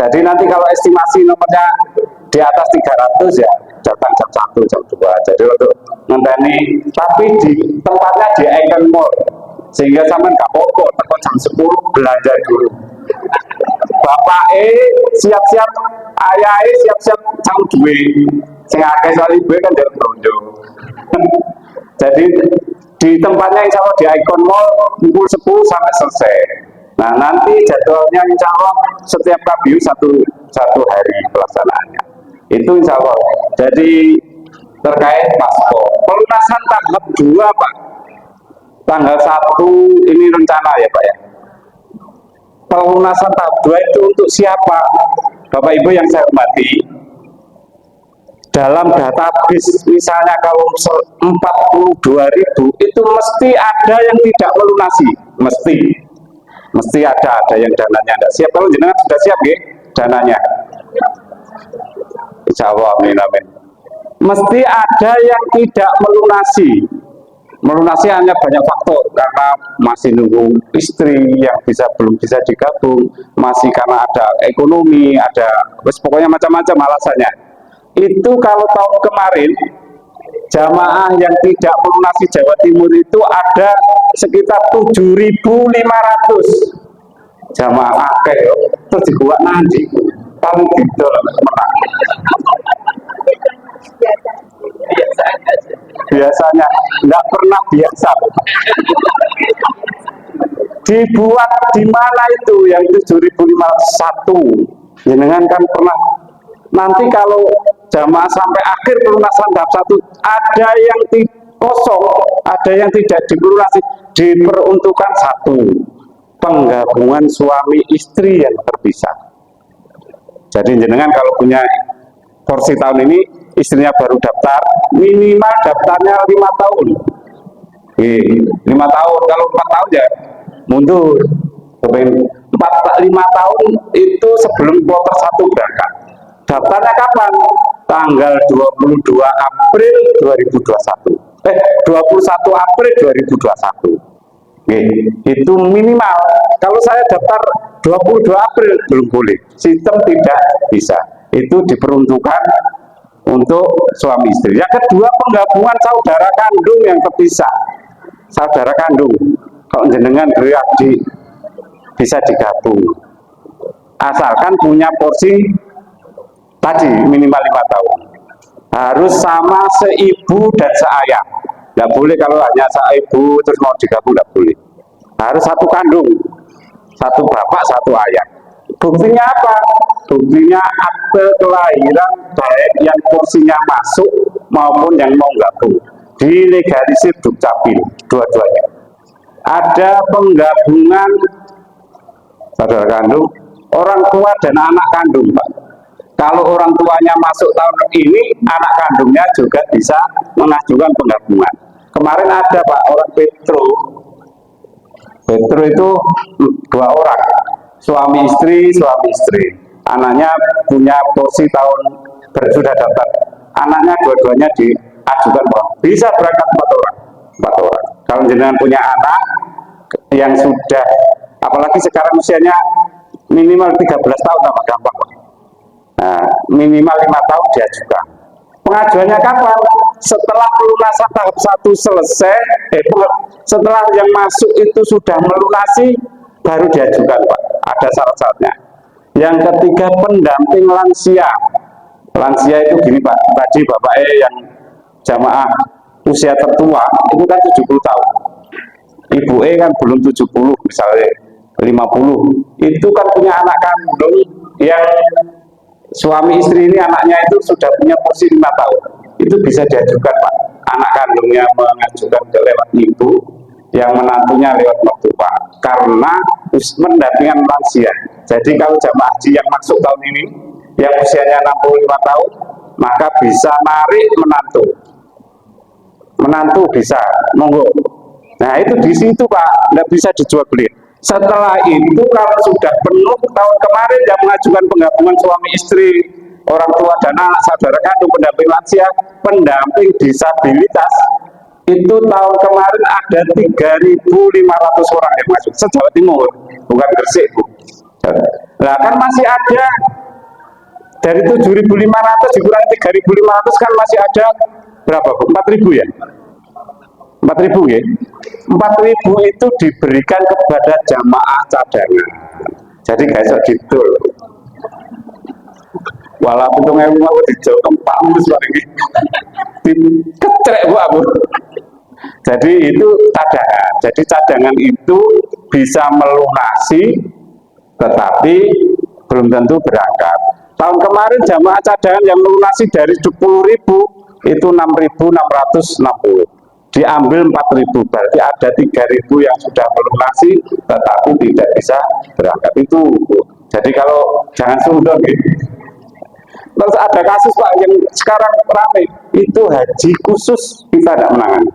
Jadi nanti kalau estimasi nomornya di atas 300 ya datang jam 1, jam 2. Jadi untuk ngenteni, tapi di tempatnya di Icon Mall. Sehingga sampai nggak pokok, tekan jam 10 belanja dulu. Bapak siap-siap, ayah siap-siap jam 2. Sing akeh soal ibu kan dari Brondo. Jadi di tempatnya insya Allah di Icon Mall pukul 10 sampai selesai. Nah nanti jadwalnya insya Allah setiap KBU satu hari pelaksanaannya. Itu insya Allah. Jadi terkait paspor, pelunasan tahap 2 Pak. Tanggal 1 ini rencana ya Pak ya. Pelunasan tahap 2 itu untuk siapa? Bapak Ibu yang saya hormati, dalam database misalnya kalau 42.000 itu mesti ada yang tidak melunasi, mesti ada yang dananya tidak siap. Kalau jenengan sudah siap ya dananya, insya Allah amin amin. Mesti ada yang tidak melunasi, melunasi hanya banyak faktor, karena masih nunggu istri yang belum bisa digabung, masih karena ada ekonomi, ada pokoknya macam-macam alasannya. Itu kalau tahun kemarin jamaah yang tidak melunasi Jawa Timur itu ada sekitar 7.500 jamaah terus dibuat nanti paling didol menang. Biasanya nggak pernah biasa. Dibuat di mana itu yang 7.501? Jenengan kan pernah. Nanti kalau jamaah sampai akhir pelunasan tahap 1 ada yang kosong, ada yang tidak dilunasi, diperuntukkan satu penggabungan suami istri yang terpisah. Jadi jenengan kalau punya porsi tahun ini, istrinya baru daftar, minimal daftarnya 5 tahun. 5 tahun, kalau 4 tahun ya mundur. 5 tahun itu sebelum kloter 1 berangkat. Daftarnya kapan? Tanggal 22 April 2021. 21 April 2021. Itu minimal. Kalau saya daftar 22 April belum boleh. Sistem tidak bisa. Itu diperuntukkan untuk suami istri. Yang kedua, penggabungan saudara kandung yang terpisah. Saudara kandung, kalau jenengan beradik bisa digabung. Asalkan punya porsi tadi minimal 5 tahun. Harus sama seibu dan seayah. Nggak boleh kalau hanya seibu terus mau digabung, nggak boleh. Harus satu kandung, satu bapak, satu ayah. Buktinya apa? Buktinya akte kelahiran baik yang porsinya masuk maupun yang mau gabung. Dilegalisir Dukcapil, dua-duanya. Ada penggabungan saudara kandung, orang tua dan anak kandung, Pak. Kalau orang tuanya masuk tahun ini, anak kandungnya juga bisa mengajukan penggabungan. Kemarin ada Pak, orang Petro itu 2 orang, suami istri. Anaknya punya porsi tahun sudah daftar. Anaknya dua-duanya diajukan bisa berangkat 4 orang. Kalau jenengan punya anak yang sudah, apalagi sekarang usianya minimal 13 tahun, tambah gampang. Nah, minimal 5 tahun diajukan. Pengajuannya kapan? Setelah pelunasan tahap 1 selesai, setelah yang masuk itu sudah melunasi, baru diajukan, Pak. Ada syarat-syaratnya. Yang ketiga, pendamping lansia. Lansia itu gini, Pak. Tadi bapaknya yang jamaah usia tertua itu kan 70 tahun. Ibu kan belum 70, misalnya 50. Itu kan punya anak kandung yang suami istri ini anaknya itu sudah punya porsi 5 tahun. Itu bisa diajukan, Pak. Anak kandungnya mengajukan ke lewat ibu, yang menantunya lewat mertua. Karena mendampingan lansia. Jadi kalau jamaah haji yang masuk tahun ini, yang usianya 65 tahun, maka bisa narik menantu. Menantu bisa, monggo. Nah itu di situ, Pak, nggak bisa dijual beli. Setelah itu kalau sudah penuh tahun kemarin yang mengajukan penggabungan suami istri, orang tua dan anak, saudara kandung, pendamping lansia, pendamping disabilitas, itu tahun kemarin ada 3.500 orang yang masuk se-Jawa Timur, bukan Gresik, Bu. Nah kan masih ada dari 7.500 dikurangi 3.500 kan masih ada berapa, Bu? 4.000 ya? 4.000 ya? 4.000 itu diberikan kepada jamaah cadangan. Jadi guys, gitu. Walaupun itu mau dijauh tempat lagi diketrek, Bu, aku. Jadi itu cadangan. Jadi cadangan itu bisa melunasi, tetapi belum tentu berangkat. Tahun kemarin jamaah cadangan yang melunasi dari 10.000 itu 6.660. Diambil 4.000, berarti ada 3.000 yang sudah melunasi tetapi tidak bisa berangkat. Itu jadi kalau jangan sundon gitu. Terus ada kasus, Pak, yang sekarang ramai, itu haji khusus kita tidak menangani.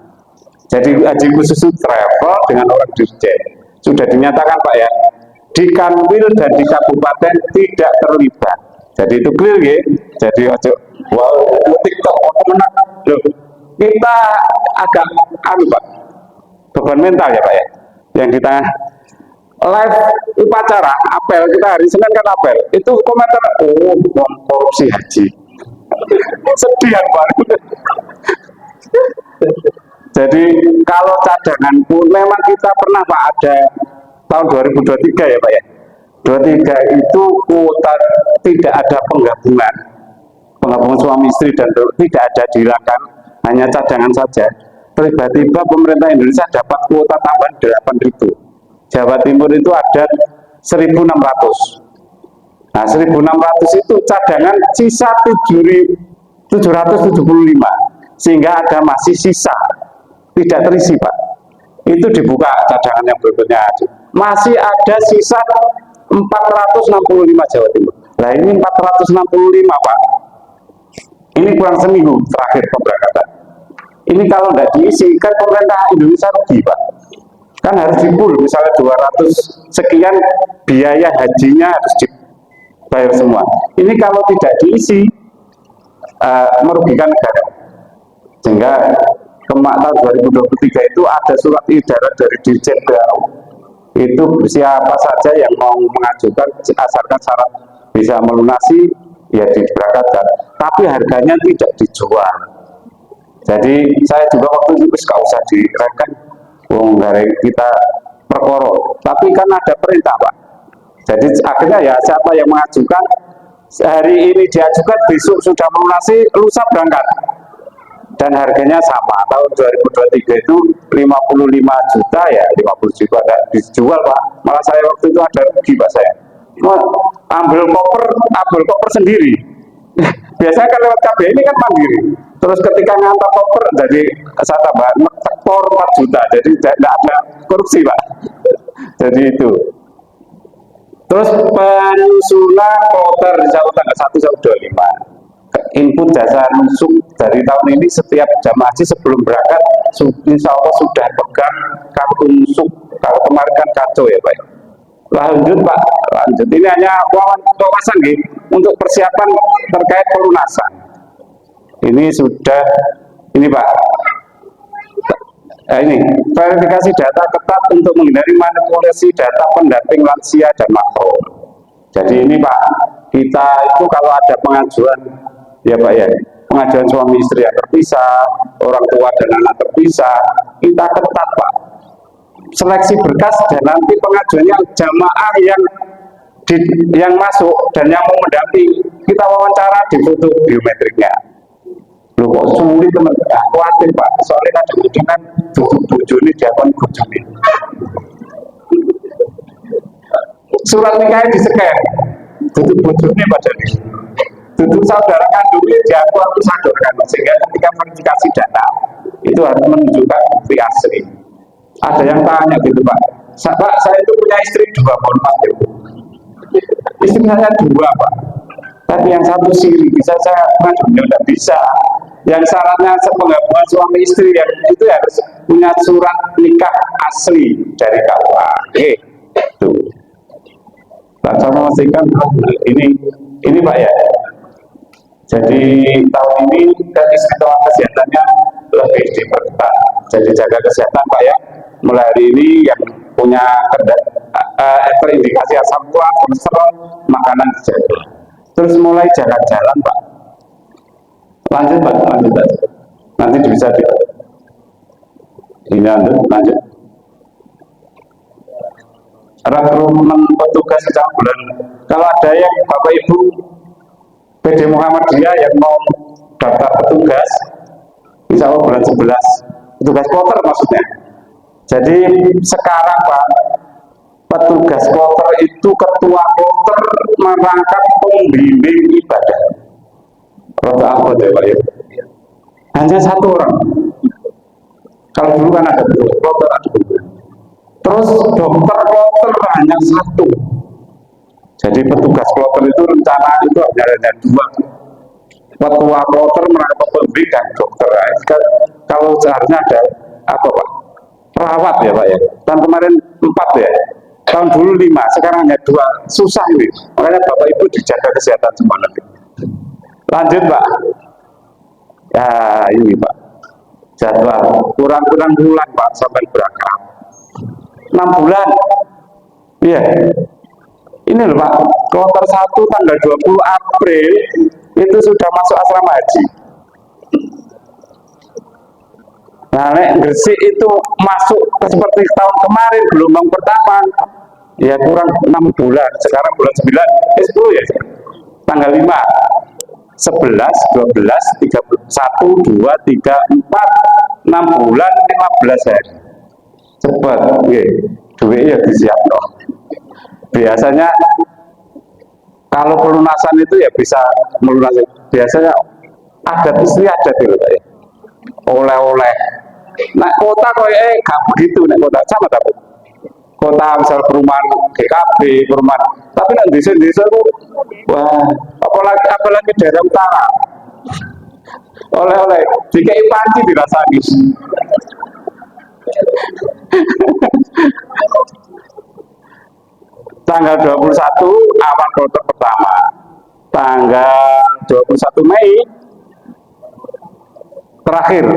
Jadi haji khusus itu travel dengan orang dirjen, sudah dinyatakan, Pak, ya, di Kanwil dan di kabupaten tidak terlibat. Jadi itu clear ya. Jadi wow, TikTok menang. Kita agak Pak, beban mental ya Pak ya, yang di tengah live upacara apel kita hari Senin kan apel itu komentar oh korupsi haji sedih Pak. Jadi kalau cadangan pun memang kita pernah Pak ada tahun 2023 ya Pak ya, 23 itu kuota tidak ada penggabungan suami istri dan tidak ada dihilangkan, hanya cadangan saja. Tiba-tiba pemerintah Indonesia dapat kuota tambahan 8.000. Jawa Timur itu ada 1.600. Nah 1.600 itu cadangan sisa 775, sehingga ada masih sisa tidak terisi Pak. Itu dibuka cadangan yang berikutnya, masih ada sisa 465 Jawa Timur. Nah ini 465 Pak, ini kurang seminggu terakhir pemberangkatan. Ini kalau nggak diisi kan pemerintah Indonesia rugi Pak, kan harus dipul misalnya 200 sekian biaya hajinya harus dibayar semua. Ini kalau tidak diisi merugikan negara. Sehingga tahun 2023 itu ada surat edaran dari Dirjen PAU, itu siapa saja yang mau mengajukan asalkan syarat bisa melunasi ya diberangkatkan, tapi harganya tidak dijual. Jadi saya juga waktu itu gak usah direken, dari kita perkoro, tapi kan ada perintah Pak. Jadi akhirnya ya siapa yang mengajukan hari ini diajukan, besok sudah melunasi, lusa berangkat. Dan harganya sama, tahun 2023 itu 55 juta ya, 50 juta ada dijual Pak. Malah saya waktu itu ada rugi Pak saya. Ambil koper sendiri. Biasanya kan lewat KB ini kan mandiri. Terus ketika ngantar koper, jadi saya tambah tekor 4 juta, jadi tidak ada korupsi Pak. Jadi itu. Terus penyusunan kloter jauh tanggal 1 sampai 25. Input jasa nusuk dari tahun ini setiap jamaah haji sebelum berangkat insya Allah sudah pegang kartu nusuk. Kalau kemarin kan kacau ya Pak. Lanjut Pak, lanjut. Ini hanya wawasan gitu untuk persiapan terkait pelunasan. Ini sudah, ini Pak. Nah, ini verifikasi data ketat untuk menghindari manipulasi data pendamping lansia dan makro. Jadi ini Pak, kita itu kalau ada pengajuan ya Pak ya, pengajuan suami istri yang terpisah, orang tua dan anak terpisah, kita ketat Pak. Seleksi berkas dan nanti pengajuannya jamaah yang masuk dan yang mau mendampingi kita wawancara di foto biometriknya. Loh kok sulit teman-teman? Khawatir Pak, soalnya ada kemungkinan tujuh ini diakon bojo ini. Surat nikahnya di-scan, tutup bojone padahal. Tutup saudara kandungnya diaku atau saudara kandung, sehingga ketika verifikasi data itu harus menunjukkan bukti asli. Ada yang tanya gitu Pak, saya itu punya istri 2, mohon maaf ya. Istri saya 2 Pak, tapi yang satu siri bisa saya ngajunya tidak bisa. Yang syaratnya penggabungan suami istri yang itu harus punya surat nikah asli dari KUA. Itu. Pak sama memastikan ini Pak ya. Jadi tahun ini dan istiqomah kesehatannya lebih diperketat. Jadi jaga kesehatan Pak ya. Mulai hari ini yang punya terindikasi asam urat, kolesterol, makanan dijaga. Terus mulai jalan-jalan Pak. Lanjut Pak, lanjut. Nanti bisa ini lanjut. Rekrutmen petugas sejak bulan. Kalau ada yang Bapak Ibu PD Muhammadiyah yang mau daftar petugas, insya Allah bulan 11, petugas kloter maksudnya. Jadi sekarang Pak, petugas kloter itu ketua kloter merangkap pembimbing ibadah. Roda apa ya Pak ya? Hanya 1 orang. Kalau dulu kan ada petugas kloter, ada petugas. Terus dokter kloter hanya 1. Jadi petugas kloter itu rencana itu hanya 2. Ketua kloter merangkap pembimbing dan dokter. Kalau seharusnya ada apa Pak? Perawat ya Pak ya. Tahun kemarin 4 ya. Tahun dulu 5, sekarang hanya 2. Susah ini. Makanya Bapak Ibu dijaga kesehatan semua nanti. Lanjut Pak. Ya ini Pak. jadwal kurang-kurang bulan Pak sampai berangkat 6 bulan. Iya, ini loh Pak, kloter 1 tanggal 20 April itu sudah masuk asrama haji. Nah, Gresik itu masuk seperti tahun kemarin gelombang pertama, ya kurang 6 bulan. Sekarang bulan 9, 10 ya, tanggal 5, 11, 12, 13, 1, 2, 3, 4, 6 bulan, 15 hari. Cepat, ya, duitnya disiap loh. Biasanya kalau pelunasan itu ya bisa melunasi. Biasanya ada istri ada dulu ya. Oleh-oleh. Nah kota kok gak begitu, nek kota sama tapi. Kota misal perumahan GKB, perumahan. Tapi nanti desa itu, wah, apalagi daerah utara. Oleh-oleh, jika panci dirasani. Tanggal 21 awal kloter pertama, tanggal 21 Mei terakhir,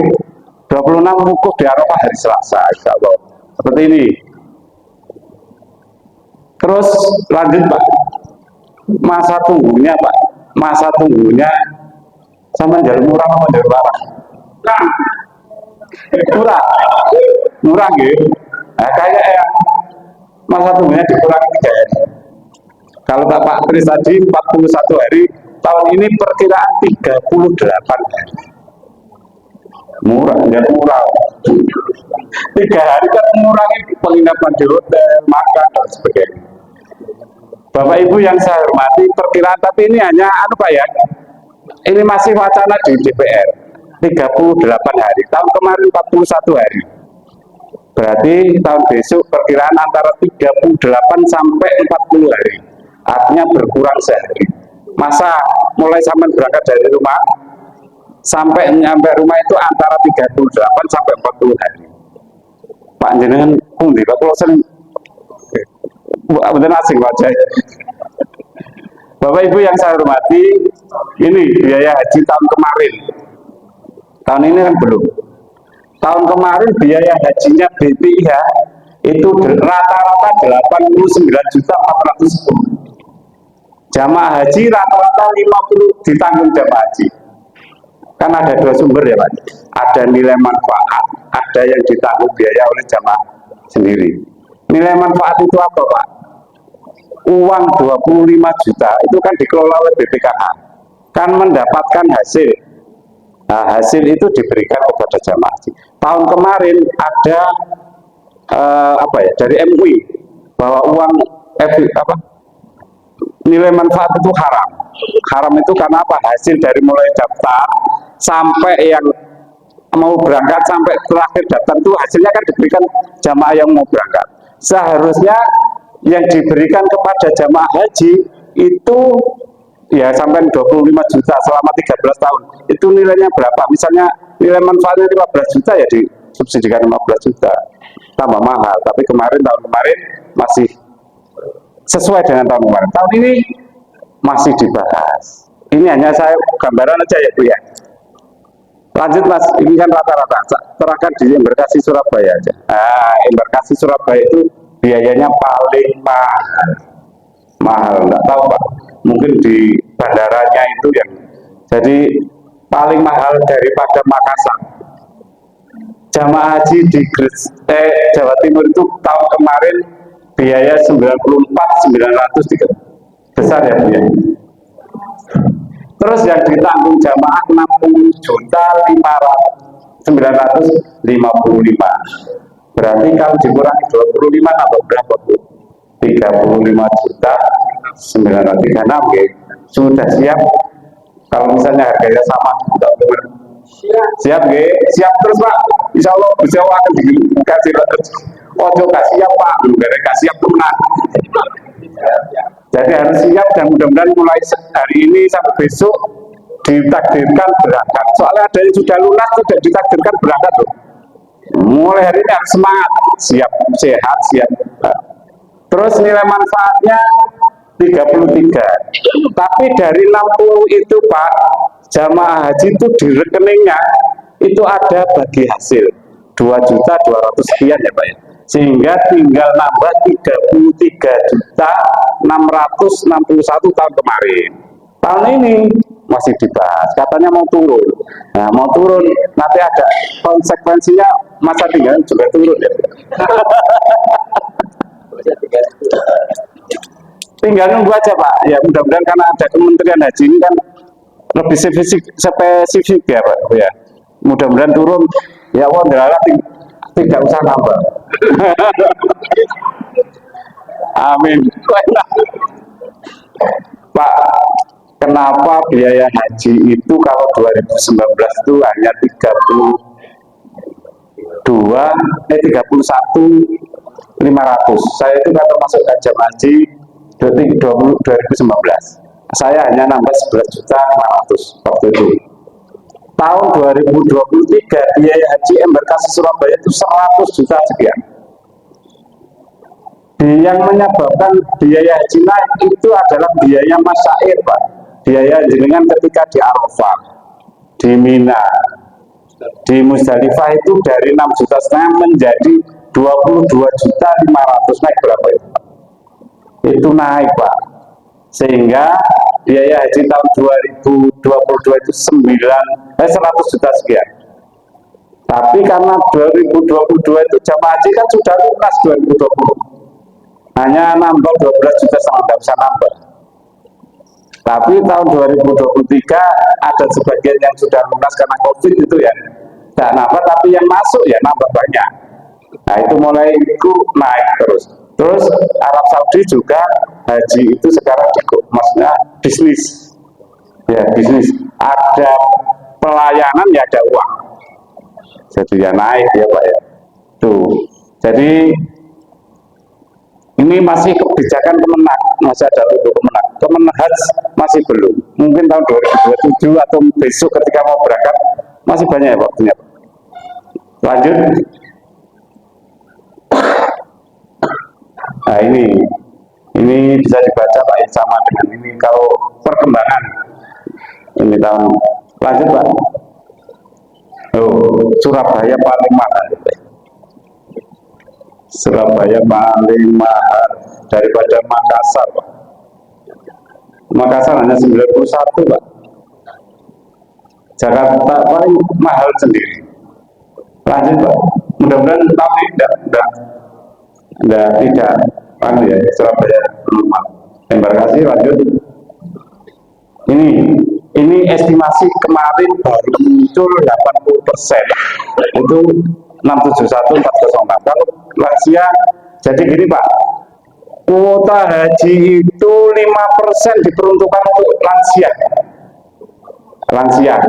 26 wukuf di Arafah hari Selasa, insya Allah. Seperti ini. Terus lanjut Pak, masa tunggunya Pak, masa tunggunya sama jalan murah sama jalan parah. Murah gitu. Nah, kayak yang masa tunggunya dikurangi 3 hari. Kalau Pak Kris tadi 41 hari, tahun ini perkiraan 38 hari. Murah, enggak murah. 3 hari kan mengurangi penginapan di hotel, makan dan sebagainya. Bapak Ibu yang saya hormati, perkiraan tapi ini hanya Pak ya. Ini masih wacana di DPR. 38 hari. Tahun kemarin 41 hari. Berarti tahun besok perkiraan antara 38 sampai 40 hari. Artinya berkurang sehari. Masa mulai sampai berangkat dari rumah sampai nyampe rumah itu antara 38 sampai 40 hari. Pak jenengan pundi Pak kalau sering bener asing wajah. Bapak Ibu yang saya hormati, ini biaya haji tahun kemarin. Tahun ini kan belum. Tahun kemarin biaya hajinya BPIH itu rata-rata 89.410. Jamaah haji rata-rata 50 ditanggung jamaah haji. Kan ada 2 sumber ya Pak. Ada nilai manfaat, ada yang ditanggung biaya oleh jamaah sendiri. Nilai manfaat itu apa Pak? Uang 25 juta itu kan dikelola oleh BPKH. Kan mendapatkan hasil. Nah, hasil itu diberikan kepada jamaah haji. Tahun kemarin ada dari MUI bahwa uang nilai manfaat itu haram. Haram itu karena apa? Hasil dari mulai daftar sampai yang mau berangkat sampai terakhir daftar itu hasilnya kan diberikan jamaah yang mau berangkat. Seharusnya yang diberikan kepada jamaah haji itu ya sampai 25 juta selama 13 tahun. Itu nilainya berapa? Misalnya nilai manfaatnya 15 juta ya disubsidikan 15 juta. Tambah mahal. Tapi tahun kemarin masih sesuai dengan tahun kemarin. Tahun ini masih dibahas. Ini hanya saya gambaran aja ya Bu ya. Lanjut Mas, ini kan rata-rata terangkan di embarkasi Surabaya aja. Nah, embarkasi Surabaya itu biayanya paling mahal. Enggak tahu Pak, mungkin di bandaranya itu yang jadi paling mahal daripada Makassar. Jamaah haji di Jawa Timur itu tahun kemarin biaya 94.903, besar ya Bu ya. Terus yang ditanggung jamaah 60.955. Berarti kalau dikurangi 25 tambah berapa Bu? 35.936 ya. Sudah siap kalau misalnya harganya sama siap ya, siap terus Pak. Insya Allah bisa akan dikasih ojo kasih siap Pak, belum kasih siap teman. Jadi harus siap dan mudah-mudahan mulai hari ini sampai besok ditakdirkan berangkat. Soalnya ada yang sudah lunas sudah ditakdirkan berangkat loh. Mulai hari ini harus semangat, siap, sehat, siap. Terus nilai manfaatnya 33. Tapi dari 60 itu Pak, jamaah haji itu di rekeningnya itu ada bagi hasil 2.200.000 sekian ya Pak ya, sehingga tinggal nambah 33.661 tahun kemarin. Tahun ini masih dibahas, katanya mau turun. Nah, mau turun nanti ada konsekuensinya, masa tinggal juga turun ya. Tinggal nunggu aja Pak. Ya mudah-mudahan karena ada Kementerian Haji ini kan lebih spesifik ya Pak ya. Mudah-mudahan turun. Ya Allah, tidak usah nambah. Amin. Pak, kenapa biaya haji itu kalau 2019 itu hanya 31.500? Saya itu kan termasuk jamaah haji 2019. Saya hanya nambah 11.500.000 waktu itu. Tahun 2023 biaya haji embarkasi Surabaya itu 100 juta sekian. Yang menyebabkan biaya haji naik itu adalah biaya masyair Pak. Biaya jenengan ketika di Arafah, di Mina, di Musdalifah itu dari 6,5 juta menjadi 22.500.000. Naik berapa itu Pak? Itu naik Pak. Sehingga biaya haji tahun 2022 itu 100 juta sekian. Tapi karena 2022 itu jamaah haji kan sudah lunas 2020. Hanya nambah 12 juta sama tidak bisa nambah. Tapi tahun 2023 ada sebagian yang sudah lunas karena COVID itu ya tidak nambah, tapi yang masuk ya nambah banyak. Nah itu mulai itu naik terus. Terus Arab Saudi juga haji itu sekarang maksudnya bisnis. Ya bisnis. Ada pelayanan ya ada uang. Jadi ya naik ya Pak ya. Tuh. Jadi ini masih kebijakan Kemenak, masih ada untuk Kemenak. Kemenhaj masih belum. Mungkin tahun 2027 atau besok ketika mau berangkat masih banyak ya waktunya. Lanjut. Nah ini bisa dibaca Pak sama dengan ini kalau perkembangan ini tahun. Lanjut Pak. Oh, Surabaya paling mahal. Surabaya paling mahal daripada Makassar Pak. Makassar hanya 91 Pak. Jakarta paling mahal sendiri. Lanjut Pak. Mudah-mudahan tahun ini tidak ya, Surabaya rumah. Terima kasih. Lanjut. Ini estimasi kemarin baru muncul 80%. Itu 671.406. Kalau lansia, jadi gini Pak, kuota haji itu 5% diperuntukkan untuk lansia. Lansia,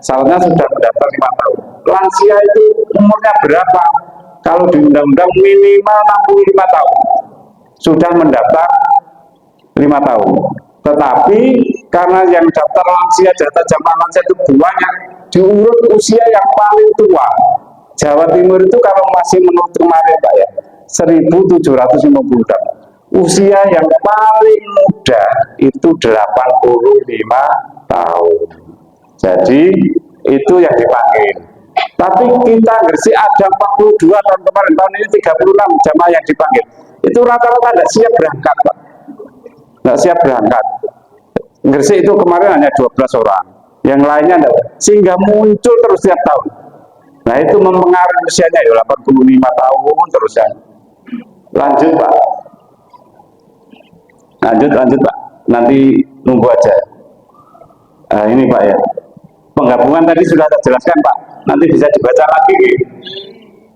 soalnya sudah mendaftar 5 tahun. Lansia itu umurnya berapa? Kalau di undang-undang minimal 65 tahun. Sudah mendaftar 5 tahun. Tetapi karena yang daftar lansia, data jamaah lansia itu banyak, diurut usia yang paling tua. Jawa Timur itu kalau masih menurut kemarin Pak ya 1.750 tahun. Usia yang paling muda itu 85 tahun. Jadi itu yang dipanggil. Tapi kita Gresik ada 42 tahun kemarin, tahun ini 36 jamaah yang dipanggil. Itu rata-rata tidak siap berangkat Pak. Tidak siap berangkat. Gresik itu kemarin hanya 12 orang. Yang lainnya tidak. Sehingga muncul terus setiap tahun. Nah itu mempengaruhi usianya ya 85 tahun terus ya. Lanjut Pak. Lanjut Pak. Nanti nunggu aja. Nah, ini Pak ya. Penggabungan tadi sudah saya jelaskan Pak. Nanti bisa dibaca lagi.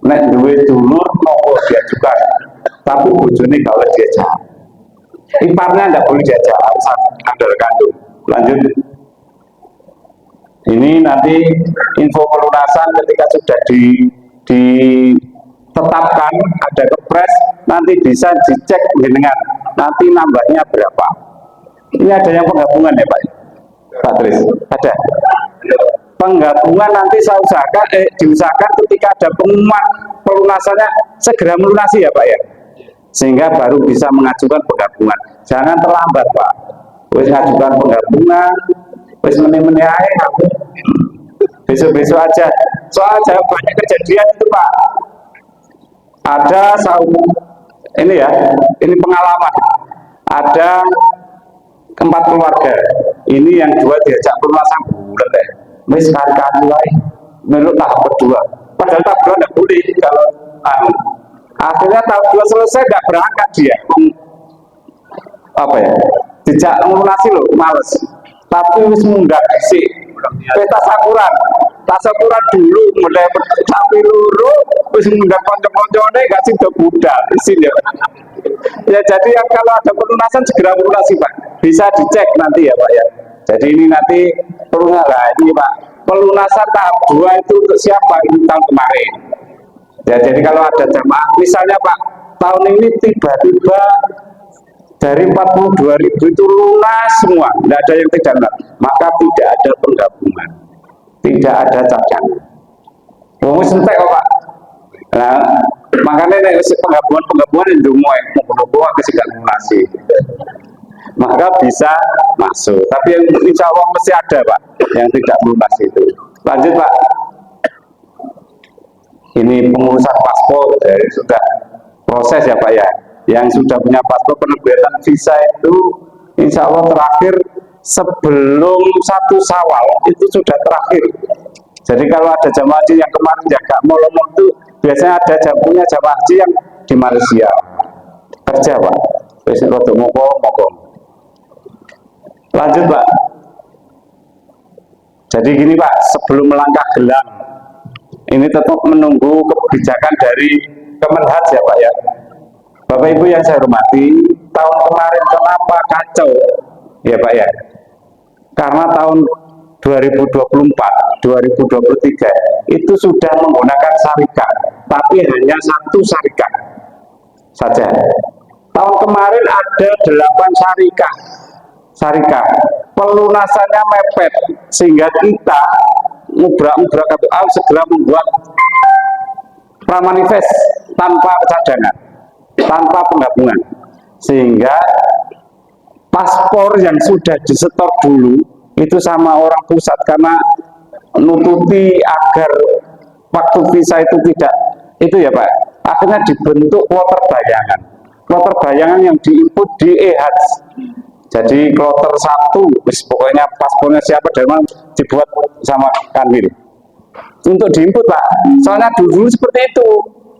Nek duwe dulur mau diajukan. Tapi bojone kalau diajak. Iparnya tidak boleh diajak, harus ada kandung. Lanjut. Ini nanti info pelunasan ketika sudah ditetapkan ada kepres, nanti bisa dicek dengan nanti nambahnya berapa. Ini ada yang penggabungan ya Pak Tris? Ada. Penggabungan nanti saya diusahakan ketika ada pengumuman pelunasannya segera melunasi ya Pak ya. Sehingga baru bisa mengajukan penggabungan. Jangan terlambat Pak. Wis ngajukan penggabungan, wis meneh-meneh ae besok-besok aja Soalnya banyak kejadian itu Pak. Ada ini ya, ini pengalaman. Ada 4 keluarga. Ini yang 2 diajak pelunasan bulat ya. Ini sekali-kali lagi meluk tahap kedua. Padahal tahap 2 tidak boleh kalau akhirnya tahap 2 selesai nggak berangkat dia. Apa ya? Dijak melunasi loh, males. Tapi wis munggah sih. Peta sakuran dulu mulai tapi luru wis munggah konco-koncone gak sih do budal isin ya. Ya jadi yang kalau ada pelunasan segera melunasi Pak. Bisa dicek nanti ya Pak ya. Jadi ini nanti ini Pak. Pelunasan tahap 2 itu untuk siapa ini tahun kemarin. Ya jadi kalau ada jamaah misalnya Pak tahun ini tiba-tiba dari 42.000 itu lunas semua, tidak ada yang tidak lunas, maka tidak ada penggabungan, tidak ada cadangan. Wong sentek kok Pak. Nah, makanya nek penggabungan itu mulai menunggu ke segala lunasi. Maka bisa masuk. Tapi yang insya Allah mesti ada Pak, yang tidak lunas itu. Lanjut Pak. Ini pengurusan paspor sudah proses ya Pak ya. Yang sudah punya paspor penerbitan visa itu insya Allah terakhir sebelum 1 Syawal itu sudah terakhir. Jadi kalau ada jamaah haji yang kemarin jaga molomong itu biasanya ada punya jamaah haji yang di Malaysia kerja Pak. Lanjut Pak. Jadi gini Pak, sebelum melangkah gelang ini tetap menunggu kebijakan dari Kemenhaj ya Pak ya. Bapak Ibu yang saya hormati, tahun kemarin kenapa kacau ya Pak ya? Karena tahun 2024, 2023 itu sudah menggunakan syarikat, tapi hanya 1 syarikat saja. Tahun kemarin ada 8 syarikat, pelunasannya mepet sehingga kita mubrak-mubrak segera membuat pramanifest tanpa cadangan, tanpa penggabungan, sehingga paspor yang sudah disetor dulu itu sama orang pusat karena nututi agar waktu visa itu tidak itu ya Pak, akhirnya dibentuk kloter bayangan yang diinput di e-Hajj. Jadi kloter 1 pokoknya paspornya siapa dari mana dibuat sama Kanwil untuk diinput Pak. Soalnya dulu seperti itu,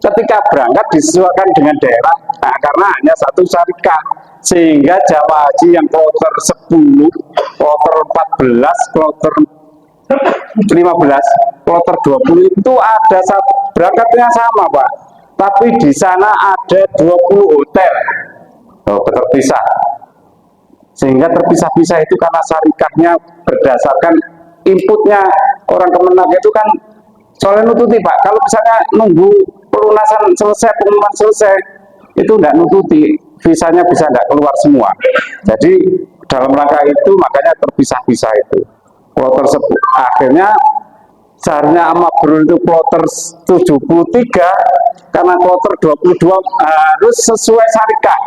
ketika berangkat disesuaikan dengan daerah, nah karena hanya 1 syarikat sehingga jamaah haji yang kloter 10, kloter 14, kloter 15, kloter 20 itu ada berangkatnya sama Pak, tapi di sana ada 20 hotel terpisah, sehingga terpisah-pisah itu karena syarikatnya berdasarkan inputnya orang Kemenag itu kan soalnya nututi Pak. Kalau misalnya nunggu pelunasan selesai, pengumuman selesai, itu tidak nututi, visanya bisa tidak keluar semua. Jadi dalam rangka itu makanya terpisah-pisah itu. Kloter akhirnya seharusnya Amabrul itu kloter 73, karena kloter 22 harus sesuai syarikat.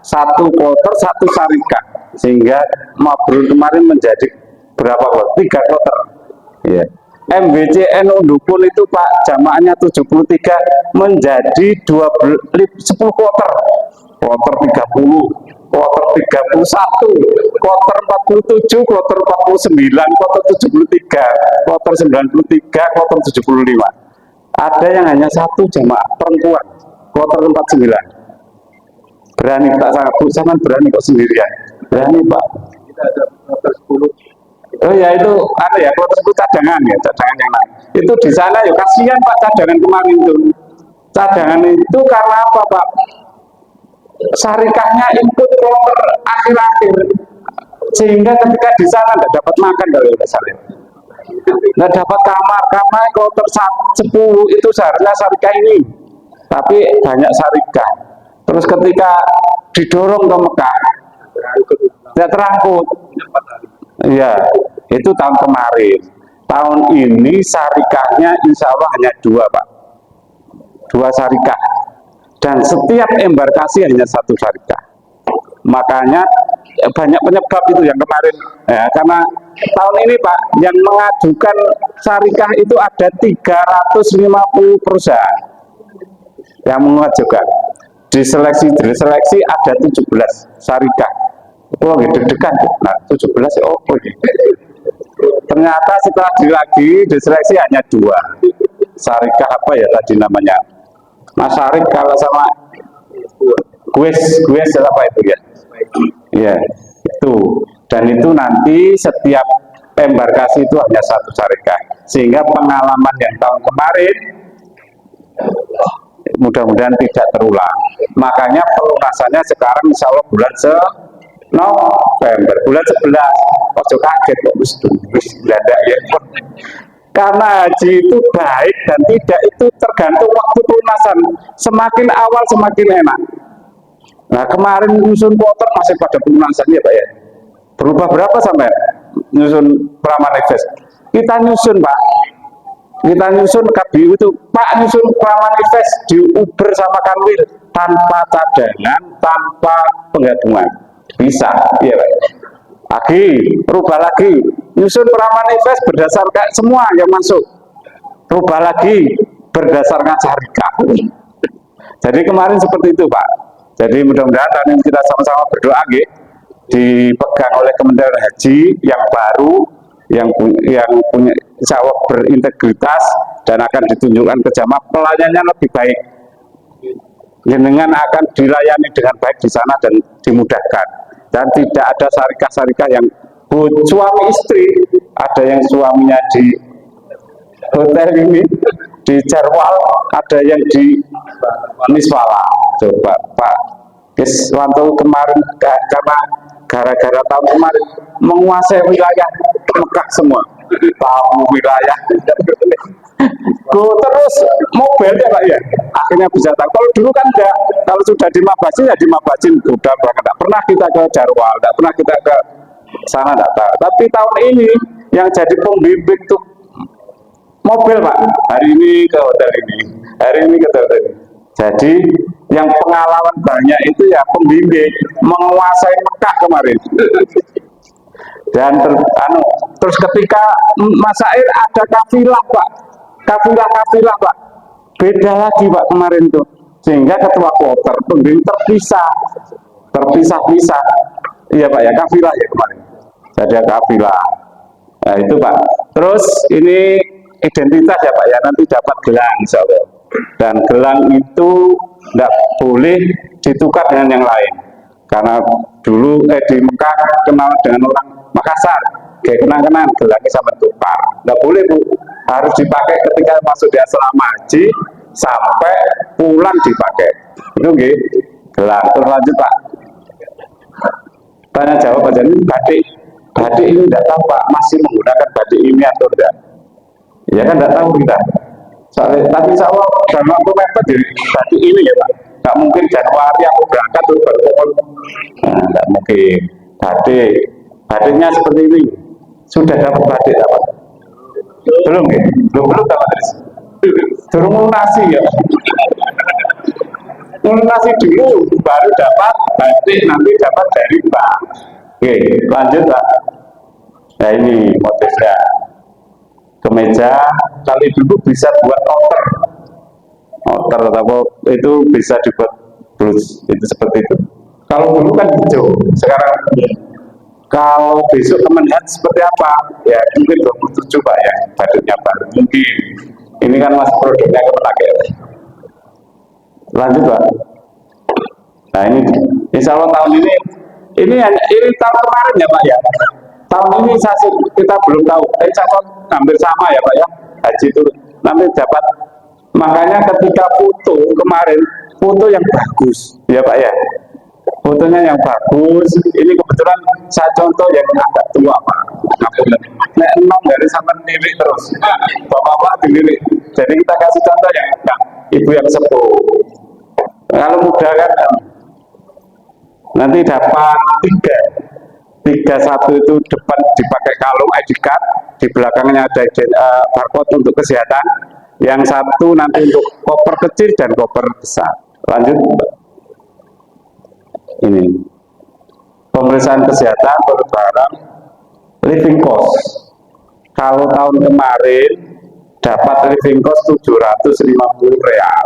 1 kloter 1 syarikat, sehingga Amabrul kemarin menjadi berapa kloter? 3 kloter. Ya. MBCN Undukun itu Pak jamaahnya 73 menjadi 10 kloter, kloter 30, kloter 31, kloter 47, kloter 49, kloter 73, kloter 93, kloter 75. Ada yang hanya 1 jamaah perempuan, kloter 49. Berani tak sangat sama berani kok sendirian. Berani Pak. Kita ada kloter 10. Oh ya itu ada ya kloter 10 cadangan ya, cadangan yang lain. Itu di sana ya kasihan Pak cadangan kemarin itu. Cadangan itu karena apa Pak? Syarikahnya input kloter akhir-akhir, sehingga ketika di sana tidak dapat makan kalau tidak salah, tidak dapat kamar karena kloter 10 itu seharusnya syarikah ini, tapi banyak syarikah. Terus ketika didorong ke Mekah tidak terangkut. Ya itu tahun kemarin. Tahun ini syarikahnya insya Allah hanya 2 Pak, 2 syarikah, dan setiap embarkasi hanya 1 syarikah. Makanya banyak penyebab itu yang kemarin ya, karena tahun ini Pak, yang mengajukan syarikah itu ada 350 perusahaan yang mengajukan. Diseleksi ada 17 syarikah. Oh, deg-degan. Nah, 17 ya oh, ternyata setelah diseleksi hanya 2 syarikah apa ya tadi namanya, Mas Syarif kalau sama gue apa itu ya, ya itu, dan itu nanti setiap embarkasi itu hanya 1 syarikah, sehingga pengalaman yang tahun kemarin mudah-mudahan tidak terulang. Makanya pelunasannya sekarang insya Allah bulan November, bulan 11. Ojo kaget kok ya. Karena haji itu baik dan tidak itu tergantung waktu pelunasan. Semakin awal semakin enak. Nah kemarin nyusun kloter masih pada pelunasan ya Pak ya. Berubah berapa sampai nyusun pramanifest? Kita nyusun Pak. Kita nyusun KBU itu, Pak nyusun pramanifest di Uber sama Kanwil tanpa cadangan, tanpa penggabungan. Bisa, iya Pak. Lagi, rubah lagi, nyusun pramanifest berdasarkan semua yang masuk. Rubah lagi berdasarkan syarikah. Jadi kemarin seperti itu Pak. Jadi mudah-mudahan tahun ini kita sama-sama berdoa dipegang oleh Kementerian Haji yang baru, yang punya insya Allah berintegritas dan akan ditunjukkan ke jamaah pelayanannya lebih baik. Jenengan akan dilayani dengan baik di sana dan dimudahkan. Dan tidak ada syarikah-syarikah yang suami istri, ada yang suaminya di hotel ini, di Jarwal, ada yang di Miswala. Coba Pak Kiswanto kemarin karena gara-gara tahun kemarin menguasai wilayah Mekah semua, tahu wilayah terus mobilnya Pak ya, akhirnya bisa tahu. Kalau dulu kan enggak, kalau sudah di Mabasin ya di Mabasin udah berangkat, tidak pernah kita ke Jarwal, tidak pernah kita ke sana, tidak tahu. Tapi tahun ini yang jadi pembimbing tuh mobil Pak, hari ini ke hotel ini, hari ini ke hotel ini. Jadi yang pengalaman banyak itu ya pembimbing, menguasai Mekah kemarin. Dan terus ketika Masail ada kafilah Pak, kafilah Pak, beda lagi Pak kemarin tuh, sehingga ketua kloter pembimbing terpisah, iya Pak ya, kafilah ya kemarin, jadi kafilah. Nah itu Pak. Terus ini identitas ya Pak ya, nanti dapat gelang insya Allah. Dan gelang itu tidak boleh ditukar dengan yang lain, karena dulu di Mekah kenal dengan orang Makassar, kayak kenang-kenang gelangnya sama tukar, nggak boleh Bu, harus dipakai ketika masuk di asrama haji sampai pulang dipakai. Itu gitu gelang. Terus lanjut Pak, tanya jawab aja, ini batik ini tidak tahu Pak masih menggunakan batik ini atau tidak, ya kan tidak tahu kita. Soalnya, tapi insya Allah dalam waktu mepet di batik ini ya Pak, nggak mungkin Januari aku berangkat terus baru pokok, nah, nggak mungkin. Batiknya seperti ini, sudah dapat batik Pak? Belum ya? Belum dapat terus. Belum lunasi ya. Lunasi dulu baru dapat batik, nanti dapat dari Pak. Oke, lanjut Pak. Nah ini motifnya. Kemeja kali dulu bisa buat outer atau itu bisa dibuat blus, itu seperti itu. Kalau dulu kan hijau, sekarang kalau besok Kemenhan seperti apa? Ya mungkin 27 Pak ya, batiknya baru mungkin. Ini kan masih produknya Kemenaker. Lanjut Pak. Nah ini insya Allah tahun ini tahun kemarin ya Pak ya. Tahun ini kita belum tahu, insya Allah hampir sama ya Pak ya, haji itu nanti dapat. Makanya ketika foto kemarin, foto yang bagus ya Pak ya, fotonya yang bagus. Ini kebetulan saya contoh yang agak tua Pak, nek enam dari sampai nilik terus, bapak-bapak dilirik. Jadi kita kasih contoh yang enggak, ibu yang sepuh. Kalau muda kan nanti dapat 31 itu depan dipakai kalung ID card, di belakangnya ada barcode untuk kesehatan, yang satu nanti untuk koper kecil dan koper besar. Lanjut ini pemeriksaan kesehatan, barang living cost. Kalau tahun kemarin dapat living cost 750 real.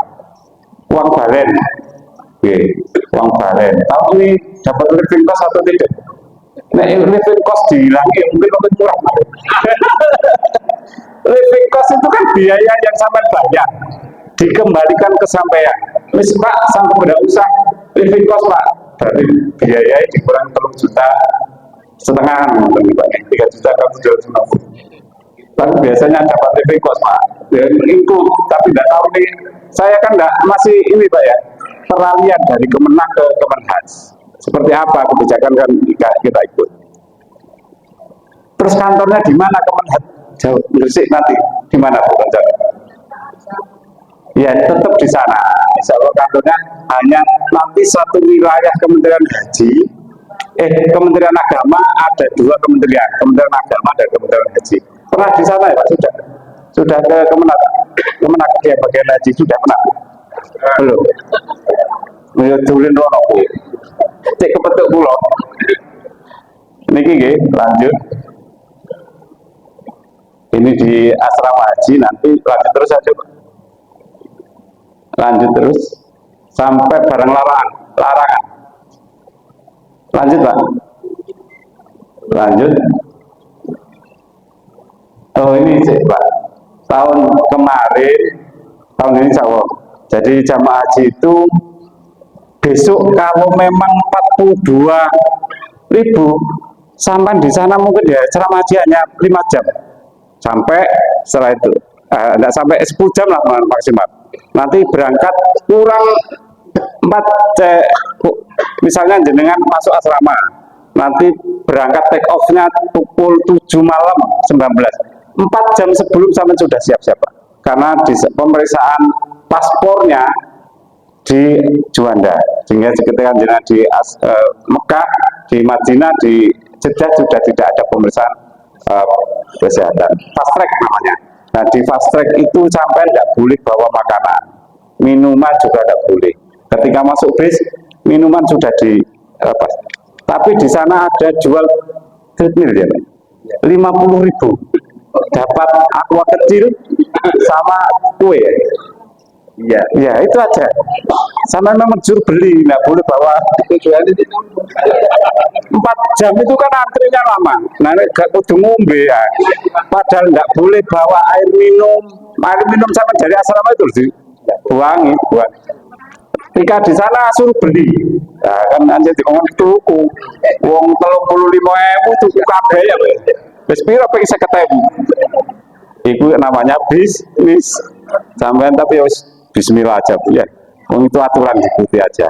Uang balen. Oke, uang balen. Tahun ini dapat living cost atau tidak? Nah, living cost dihilangin mungkin lebih kurang. Living cost itu kan biaya yang sampai banyak dikembalikan ke sampean. Mis Pak, sampai beda usah living cost Pak, berarti biayanya dikurang 3,5 juta, mungkin Pak, 3 juta atau 750. Tapi biasanya dapat living cost Pak, ya, include, tapi tidak tahu nih. Saya kan enggak, masih ini Pak ya, peralihan dari Kemenak ke Kemenhas. Seperti apa kebijakan kan kita ikut. Terus kantornya di mana Kemenhas? Jauh, Gresik nanti di mana Bu rencana? Ya tetap di sana. Insya Allah kantornya hanya nanti satu wilayah Kementerian Haji, Kementerian Agama ada 2 kementerian, Kementerian Agama dan Kementerian Haji. Pernah di sana ya Pak? Sudah ke Kemenak dia bagian haji sudah pernah? Belum. Ya dulin rono Bu. Cek kepetuk kula. Niki nggih, lanjut. Ini di asrama haji, nanti lanjut terus aja Pak. Lanjut terus sampai barang larangan. Lanjut Pak. Lanjut. Oh ini sih Pak. Tahun kemarin, tahun ini insya Allah. Jadi jamaah haji itu besok kalau memang 42.000 sampai di sana mungkin ya ceramah haji hanya 5 jam. Sampai setelah itu tidak sampai 10 jam lah maksimal. Nanti berangkat kurang 4 misalnya jenengan masuk asrama, nanti berangkat take off-nya pukul 7 malam 19, 4 jam sebelum sampai sudah siap-siap karena di pemeriksaan paspornya di Juanda, sehingga ketika jenengan di Mekah, di Madinah, di Jeddah sudah tidak ada pemeriksaan kesehatan. Fast track namanya. Nah di fast track itu sampai tidak boleh bawa makanan, minuman juga tidak boleh. Ketika masuk bis, minuman sudah dilepas. Tapi di sana ada jual treadmill ya, 50.000. Dapat aqua kecil sama kue. Iya, ya itu aja. Sama memang jur beli, nggak boleh bawa. 4 jam itu kan antrinya lama. Nah, nggak kudu ngombe ya. Padahal nggak boleh bawa air minum. Air minum sama dari asrama itu buang. Ketika di sana suruh beli. Nah, kan anjir dikongkon tuku. Wong 35.000 tuku kabeh ya. Wis piro pengen 50.000. Itu namanya bisnis. Sampean tapi harus bismillah aja Bu ya. Itu aturan diikuti aja.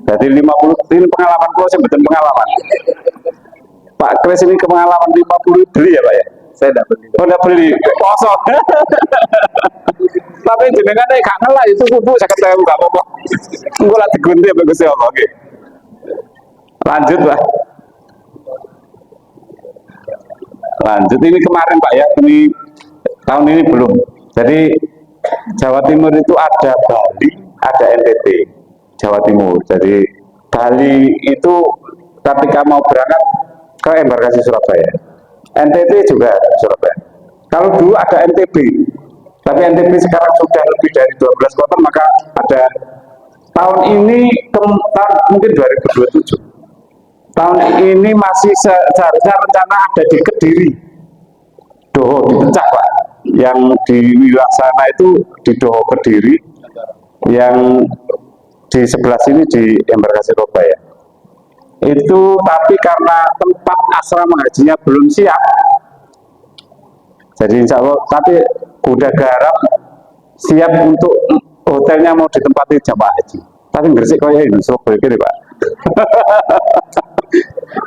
Jadi 50 ini pengalaman gue betul pengalaman. Pak Kris ini pengalaman 50 beli ya Pak ya? Saya tidak beli. Oh tidak beli, kosong. Tapi jenengan gak ngelah itu Bu, saya kata gak apa-apa. Gue lah digunti apa Gusti Allah. Oke. Lanjut Pak. Lanjut ini kemarin Pak ya, ini tahun ini belum. Jadi Jawa Timur itu ada Bali, ada NTT, Jawa Timur. Jadi Bali itu ketika mau berangkat ke embarkasi Surabaya, NTT juga Surabaya. Kalau dulu ada NTB, tapi NTB sekarang sudah lebih dari 12 kota, maka ada tahun ini mungkin 2027. Tahun ini masih seharusnya rencana ada di Kediri, Doho dipecah Pak. Yang di Wilaksana itu di Doho Kediri, yang di sebelah sini di embarkasi Surabaya. Itu tapi karena tempat asrama hajinya belum siap, jadi insya Allah tapi udah garap siap untuk hotelnya mau ditempati jamaah haji. Tapi Gresik kayak ini Surabaya ini Pak.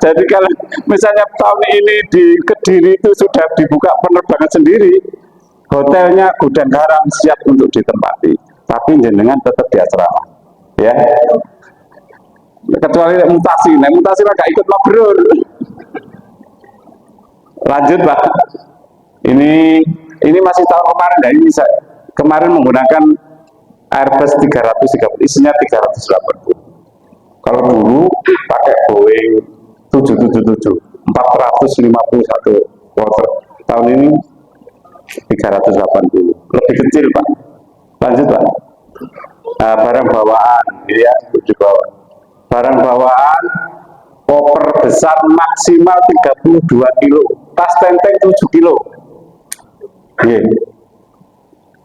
Jadi kalau misalnya tahun ini di Kediri itu sudah dibuka penerbangan sendiri, hotelnya Gudang Garam siap untuk ditempati, tapi jenengan tetap di asrama, ya. Kecuali mutasi, nah mutasi lah gak ikut mabrur. Lanjut Pak. Ini masih tahun kemarin, nah ini kemarin menggunakan Airbus 330, isinya 380. Kalau dulu pakai Boeing 777. 451 kloter. Tahun ini 380, lebih kecil Pak. Lanjut Pak. Barang bawaan, ya, barang bawaan koper besar maksimal 32 kilo, tas tenteng 7 kilo.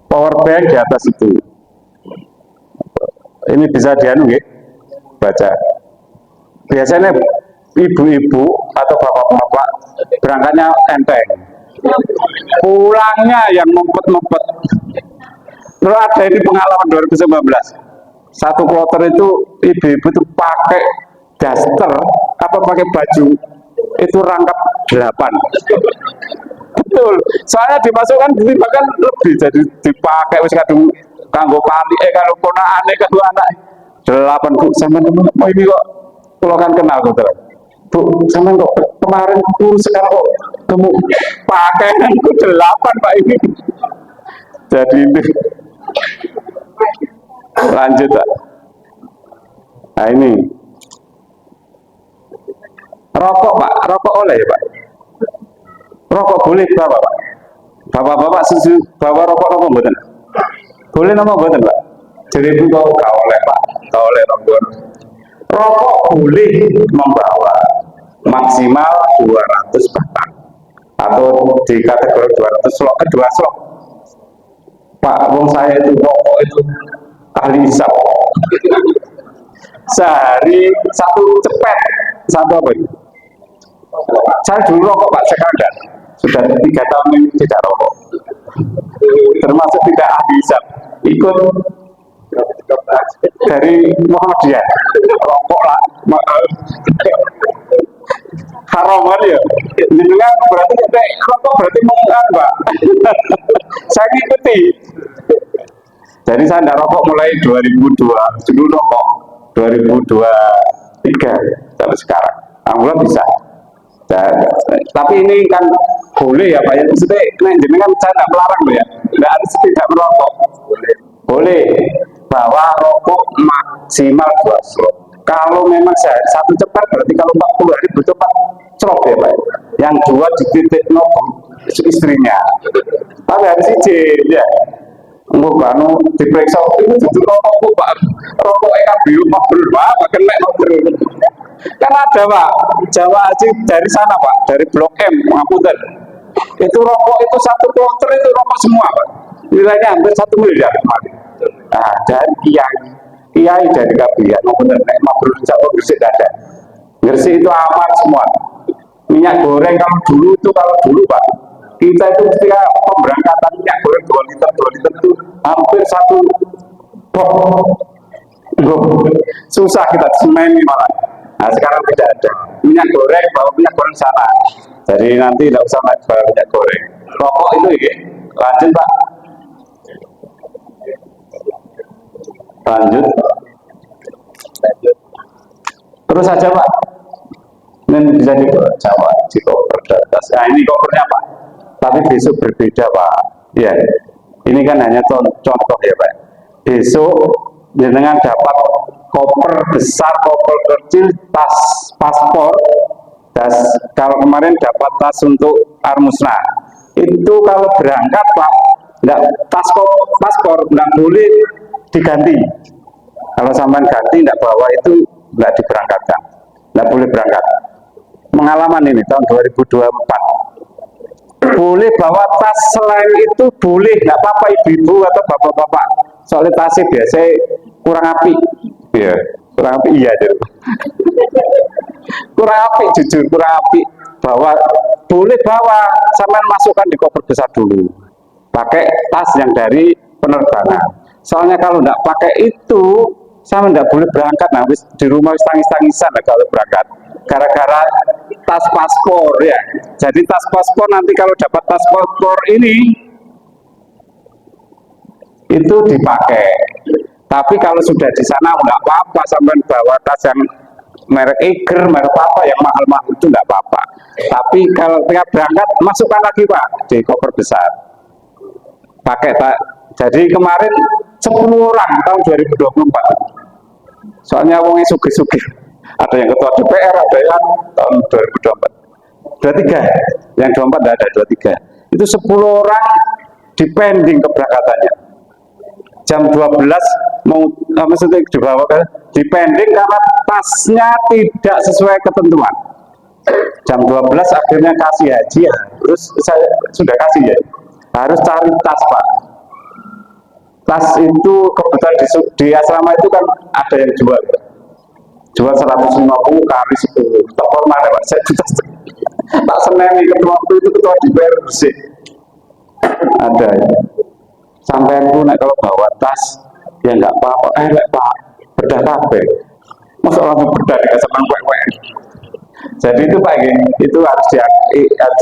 Power bank di atas itu. Ini bisa dianu ya, baca. Biasanya ibu-ibu atau bapak-bapak berangkatnya enteng, pulangnya yang ngumpet-ngumpet. Terus ada ini pengalaman 2019, satu kloter itu ibu-ibu itu pakai daster apa pakai baju itu rangkap 8. Betul, soalnya dimasukkan bahkan lebih, jadi dipakai wis kadung kanggo pali kalau ponakane kedua anak 8. Bu, sampean mau ini kok kalau kan kenal gitu. Bu, sampean kok kemarin kurus sekarang kok kamu pakaianku 8 Pak ini. Jadi ini lanjut Pak. Nah ini rokok Pak, rokok oleh ya Pak. Rokok boleh bawa Pak. Bapak-bapak setuju bawa rokok mboten? Boleh nama mboten Pak? Jadi itu kau oleh Pak, kau oleh rokok. Rokok boleh membawa maksimal 200 batang atau di kategori 200 slok ke 2 slok. Pak, wong saya itu rokok itu ahli hisap. Sehari satu cepet, satu apa ini? Saya dulu rokok Pak, sekarang enggak. Sudah 3 tahun ini tidak rokok. Termasuk tidak ahli hisap. Ikut dari Muhammadiyah. Rokok lah. Haram kan ya? Jadi kan berarti rokok berarti mengenal Pak. Saya ngikuti. Jadi saya tidak rokok mulai 2002. Dulu rokok 2023 sampai sekarang. Alhamdulillah bisa. Tapi ini kan boleh ya Pak ya, maksudnya jenengan saya tidak melarang loh ya, tidak harus tidak merokok, boleh bawa rokok maksimal 2 slok. Kalau memang sehari satu cepat, berarti kalau 40 hari butuh 4 slok ya Pak, yang 2 dititip istrinya. Tapi harus izin ya, untuk banu diperiksa itu jujur rokokku Pak, rokok EKBU mabrur Pak, kena mabrur. Kan ada Pak, Jawa Haji dari sana Pak, dari Blok M, Ngapunten. Itu rokok itu 1 kloter itu rokok semua Pak. Nilainya hampir 1 miliar kemarin. Nah, dari kiai dari Kabian, Ngapunten, Mabrur Jawa Gresik ada. Gresik itu aman semua. Minyak goreng kalau dulu Pak, kita itu ketika pemberangkatan minyak goreng 2 liter itu hampir 1 box. Susah kita semeni malah. Nah sekarang tidak ada minyak goreng, bawa minyak goreng sana. Jadi nanti tidak usah bawa minyak goreng. Rokok itu ya. Lanjut Pak. Lanjut. Terus saja Pak. Ini bisa dibaca di koper atas. Nah ini kopernya Pak. Tapi besok berbeda Pak. Ya. Ini kan hanya contoh ya Pak. Besok dengan dapat koper besar, koper kecil, tas paspor, tas. Kalau kemarin dapat tas untuk Armusna, itu kalau berangkat Pak, enggak, paspor enggak boleh diganti. Kalau sampai ganti enggak bawa itu enggak diberangkatkan, enggak boleh berangkat. Pengalaman ini tahun 2024. Boleh bawa tas selain itu boleh, enggak apa-apa ibu-ibu atau bapak-bapak. Soalnya tasnya biasa kurang api. Iya, kurang api iya jadi. Kurang api jujur, kurang api. Boleh bawa, sampean masukkan di koper besar dulu. Pakai tas yang dari penerbangan. Soalnya kalau enggak pakai itu, sama enggak boleh berangkat. Nah, di rumah tangis-tangisan kalau berangkat. Gara-gara tas paspor ya. Jadi tas paspor nanti kalau dapat tas paspor ini itu dipakai. Tapi kalau sudah di sana enggak apa-apa, sampai bawa tas yang merek Eiger, merek apa yang mahal-mahal itu enggak apa-apa. Tapi kalau ketika berangkat masukkan lagi Pak di koper besar. Pakai Pak. Jadi kemarin 10 orang tahun 2024. Soalnya wongnya sugih-sugih. Ada yang ketua DPR, ada yang tahun 2024. 23, yang 24 tidak ada, 23. Itu 10 orang dipending keberangkatannya. Jam 12 mau maksudnya dibawa ke dipending karena tasnya tidak sesuai ketentuan. Jam 12 akhirnya kasih haji ya. Terus saya sudah kasih ya. Harus cari tas, Pak. Tas itu kebetulan di asrama itu kan ada yang jual 150 kali 10 toko mana Pak, saya tak seneni ketua itu ketua DPR bersih ada ya. Sampai aku kalau bawa tas ya nggak apa-apa, Pak bedah kabeh masa langsung bedah dikasih kuek-kuek. Jadi itu Pak, itu harus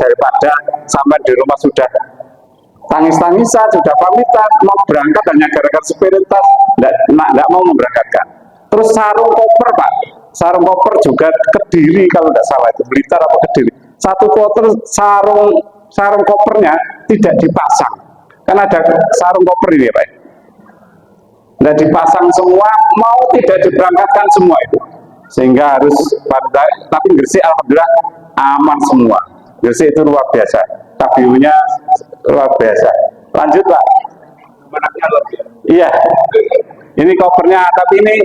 daripada sampai di rumah sudah tangis-tangisan, sudah pamitan mau berangkat hanya gara-gara supir tas nggak mau memberangkatkan. Terus sarung koper Pak, sarung koper juga Kediri kalau tidak salah itu, Blitar apa Kediri. Satu koper sarung kopernya tidak dipasang, kan ada sarung koper ini Pak, tidak dipasang semua, mau tidak diberangkatkan semua itu, sehingga harus tapi Gresik alhamdulillah aman semua. Gresik itu luar biasa, KBU-nya luar biasa. Lanjut Pak. Iya, ini kopernya, tapi ini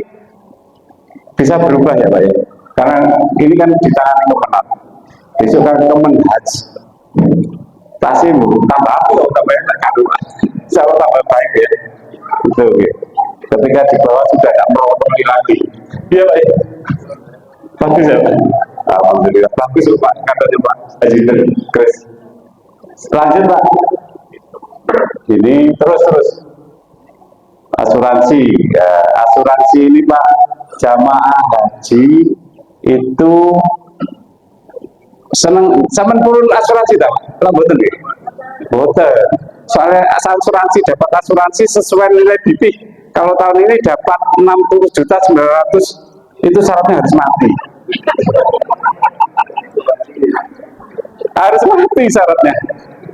bisa berubah ya Pak ya, karena ini kan ditangani Kemenat, besok kan Kemenhaj, tasnya tambah aku tambah enak kan, insya tambah baik ya, itu ya. Ketika di bawah sudah tidak merotoli lagi, iya Pak ya, bagus ya Pak, alhamdulillah bagus Pak, katanya Pak Haji Chris. Lanjut Pak, ini terus asuransi ya, asuransi ini Pak, jamaah haji itu seneng sampean purun asuransi tak? Mboten nggih. Mboten. Soalnya asuransi dapat asuransi sesuai nilai BP. Kalau tahun ini dapat 60.900.000 itu syaratnya harus mati. Harus mati syaratnya.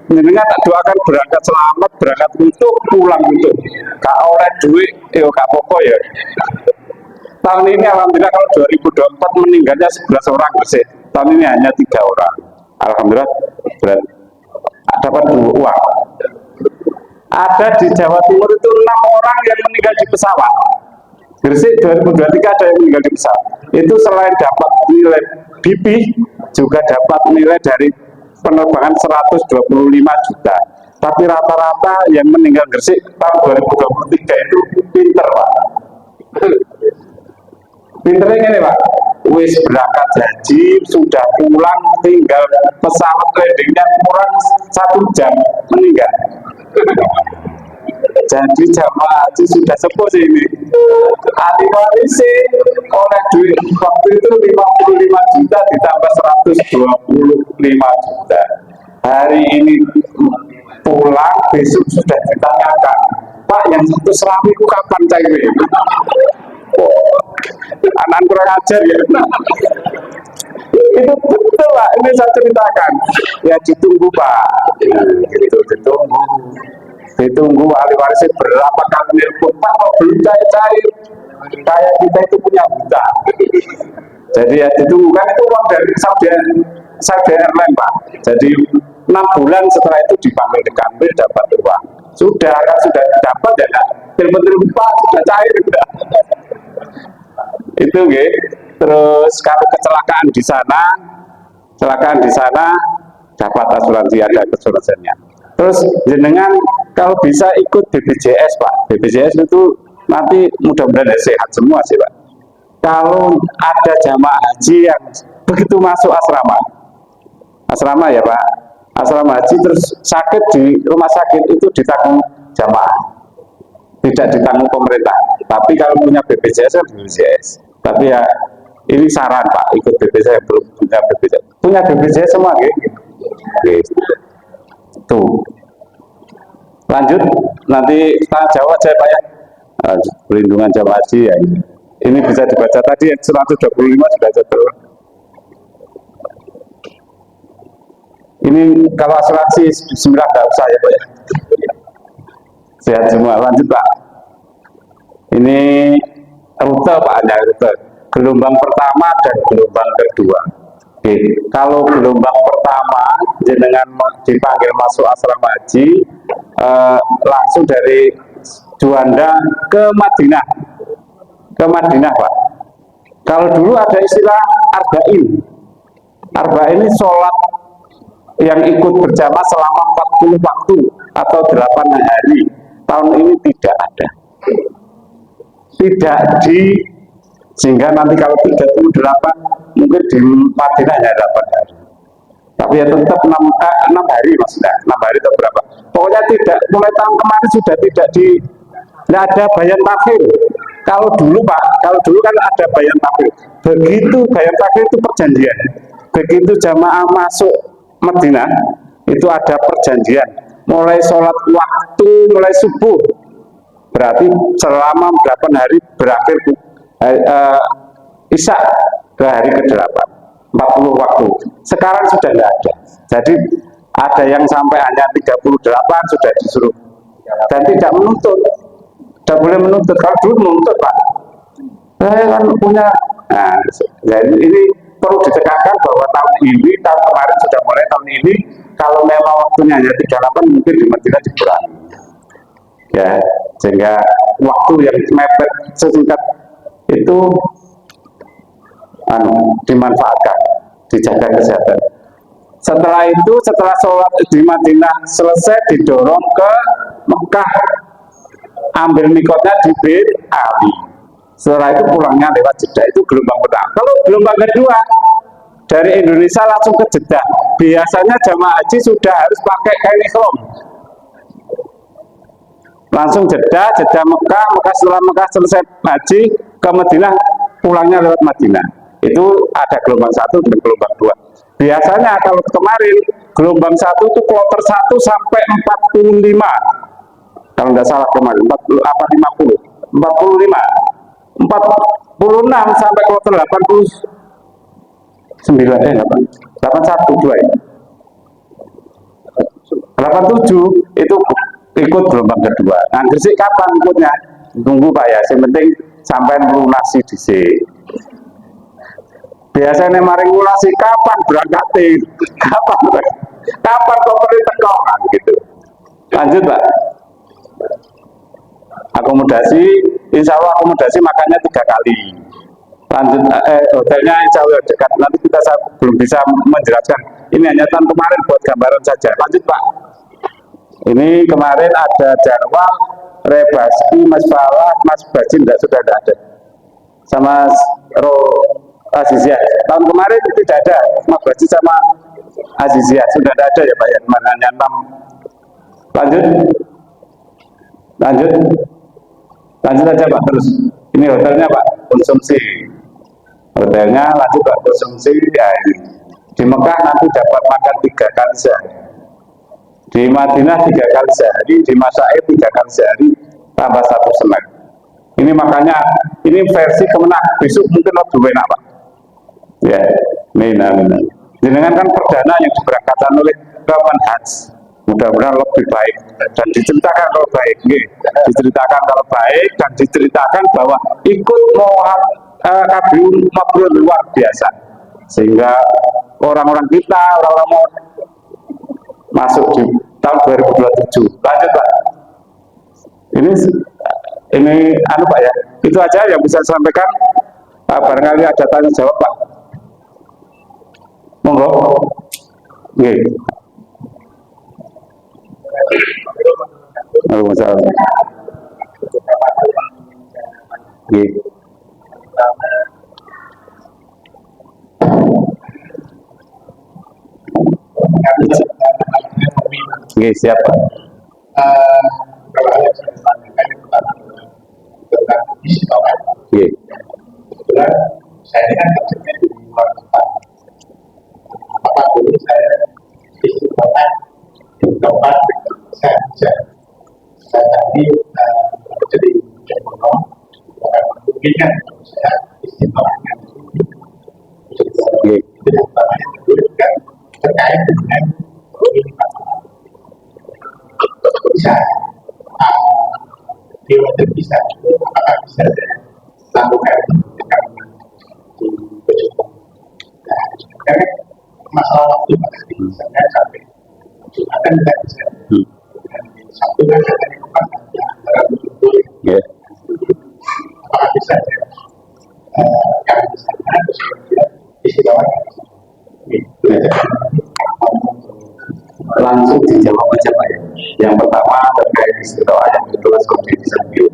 Jenengan tak doakan berangkat selamat, berangkat untuk pulang untuk. Kak oleh duit, kak pokok ya. Tahun ini alhamdulillah kalau 2024 meninggalnya 11 orang bersih. Tahun ini hanya 3 orang. Alhamdulillah dapat 2 uang. Ada di Jawa Timur itu 6 orang yang meninggal di pesawat. Gresik 2023 ada yang meninggal di pesawat. Itu selain dapat nilai BP juga dapat nilai dari penerbangan 125 juta. Tapi rata-rata yang meninggal Gresik tahun 2023 itu pinter Pak. Pinternya ini Pak, wis berangkat haji, sudah pulang, tinggal pesawat landingnya kurang 1 jam meninggal. Jadi jamaah haji sudah sepuh ini. Ahli waris oleh duit waktu itu 55 juta ditambah 125 juta. Hari ini pulang, besok sudah ditanyakan, Pak yang 100.000 itu kapan cair? Oh, anak kurang ajar ya. Itu betul Pak, ini saya ceritakan. Ya ditunggu Pak, gitu, ditunggu ahli warisnya berapa kali nelpon, Pak kok belum cair, kayak kita itu punya hutang. Jadi ya ditunggu, kan itu uang dari Saudi Airlines Pak. Jadi 6 bulan setelah itu dipanggil di kantor dapat uang. Sudah dapat ya Kak, telepon Pak sudah cair enggak? Itu gitu. Terus kalau kecelakaan di sana dapat asuransi, ada asuransinya. Terus jenengan kalau bisa ikut BPJS Pak. BPJS itu nanti mudah-mudahan sehat semua sih Pak. Kalau ada jamaah haji yang begitu masuk asrama ya Pak, asrama haji terus sakit di rumah sakit itu ditanggung jamaah, tidak ditanggung pemerintah. Tapi kalau punya BPJS BPJS. Tapi ya ini saran Pak, ikut BPJS, belum punya BPJS. Punya BPJS semua gitu. Tuh. Lanjut, nanti tanya jawab aja Pak ya. Perlindungan jamaah haji ya ini. Ini bisa dibaca tadi 125 sudah jatuh. Ini kalau asuransi bismillah nggak usah ya Pak ya. Sehat semua. Lanjut Pak. Ini rute Pak, ada rute gelombang pertama dan gelombang kedua. Oke, kalau gelombang pertama jenengan dipanggil masuk asrama haji, langsung dari Juanda ke Madinah, Pak. Kalau dulu ada istilah arba'in. Arba'in ini sholat yang ikut berjamaah selama 40 waktu atau 8 hari. Tahun ini tidak ada. Tidak di, sehingga nanti kalau 38 mungkin di Madinah hanya 8 hari. Tapi ya tetap 6 hari maksudnya, 6 hari atau berapa. Pokoknya tidak, mulai tahun kemarin sudah tidak ada bayan takhir. Kalau dulu Pak, kalau dulu kan ada bayan takhir. Begitu bayan takhir itu perjanjian. Begitu jamaah masuk Madinah, itu ada perjanjian. Mulai sholat waktu, mulai subuh. Berarti selama 8 hari berakhir Isya ke hari ke-8. 40 waktu. Sekarang sudah tidak ada. Jadi ada yang sampai hanya 38 sudah disuruh. Dan tidak menuntut. Tidak boleh menuntut. Kalau dulu menuntut Pak. Saya kan punya. Nah, jadi ini perlu ditekankan bahwa tahun ini, tahun kemarin sudah mulai, tahun ini kalau memang waktunya hanya 38 mungkin di Madinah dikurangi. Ya, sehingga waktu yang mepet sesingkat itu dimanfaatkan, dijaga kesehatan. Setelah itu, setelah sholat di Madinah selesai, didorong ke Mekah, ambil mikotnya di Bir Ali. Setelah itu pulangnya lewat Jeddah. Itu gelombang pertama. Kalau gelombang kedua dari Indonesia langsung ke Jeddah, biasanya jamaah haji sudah harus pakai kain ihram. Langsung Jeddah, Jeddah Mekah, Mekah setelah Mekah selesai haji ke Madinah, pulangnya lewat Madinah. Itu ada gelombang 1 dan gelombang 2. Biasanya kalau kemarin gelombang 1 itu kloter 1 sampai 45. Kalau nggak salah kemarin 40 apa 50. 45. 46 sampai kloter 89 812 ya. 87 itu ikut gelombang kedua. Nah, Gresik kapan ikutnya? Tunggu Pak ya, yang penting sampai melunasi dhisik. Biasanya maring mulasi kapan berangkatin, kapan koper tekan gitu. Lanjut Pak. Akomodasi, insya Allah akomodasi makannya 3 kali. Lanjut hotelnya insya Allah dekat. Nanti kita belum bisa menjelaskan. Ini hanya tahun kemarin buat gambaran saja. Lanjut Pak. Ini kemarin ada Jarwal, Rebaski, Mas Falah, Mas Bajin sudah tidak ada. Sama Azizia. Tahun kemarin tidak ada Mas Baji sama Azizia, sudah tidak ada ya Pak ya, hanya 6. Lanjut aja Pak terus. Ini hotelnya Pak, konsumsi. Hotelnya lanjut Pak, konsumsi ya ini. Di Mekah nanti dapat makan 3 kali sehari. Di Madinah 3 kali sehari, di Masaib 3 kali sehari, tambah 1 snack. Ini makanya ini versi kemenak, besok mungkin lebih enak Pak. Ya, mina. Jenengan kan perdana yang diberangkatkan oleh Roman Haji. Mudah-mudahan lebih baik dan diceritakan kalau baik. Diceritakan kalau baik dan diceritakan bahwa ikut KBU mabrur luar biasa. Sehingga orang-orang kita, orang-orang mau masuk di tahun 2027. Lanjut Pak. Ini Pak ya. Itu aja yang bisa saya sampaikan. Barangkali ada tanya jawab Pak. Monggo. Nggih. Waalaikumsalam. Nggih. Nggih, siapa? Nggih. Saya ini kan kerjanya di luar tempat. Apapun saya istiqomah tempat saya bisa. Saya tadi jadi ekonom, mungkin kan saya istiqomahnya itu yang pertama dulu kan terkait dengan ini Pak. Bisa dewan bisa, apakah bisa saya lakukan di Bojong. karena masalah waktu tadi misalnya sampai Jumatan tidak bisa. Dan di Sabtu kan ada tempat antara betul. Apakah bisa ya? Yang di sana terus kemudian istilah langsung dijawab aja Pak ya. Yang pertama terkait istilah yang kedua seperti disebut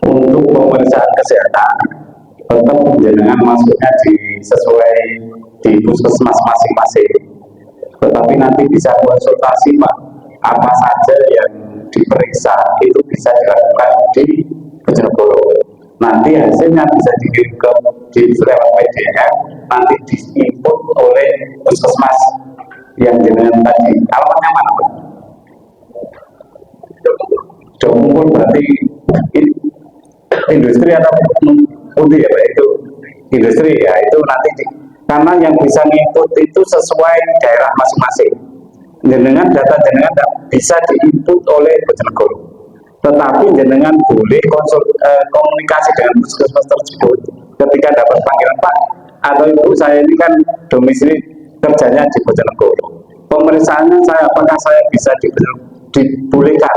untuk pemeriksaan kesehatan tetap jenengan masuknya sesuai di puskesmas masing-masing, tetapi nanti bisa konsultasi Pak, apa saja yang diperiksa itu bisa dilakukan di Bojonegoro. Nanti hasilnya bisa dikirim ke lewat PDF, nanti diinput oleh puskesmas yang jenengan tadi. Alamatnya mana Pak? Jomungkul berarti industri atau putih ya Pak? Itu industri ya, itu nanti karena yang bisa ngikut itu sesuai daerah masing-masing. Jenengan data jenengan bisa diinput oleh Bojonegoro, tetapi jenengan boleh komunikasi dengan puskesmas tersebut ketika dapat panggilan Pak atau Ibu, saya ini kan domisili kerjanya di Bojonegoro, pemeriksaannya apakah saya bisa dibolehkan?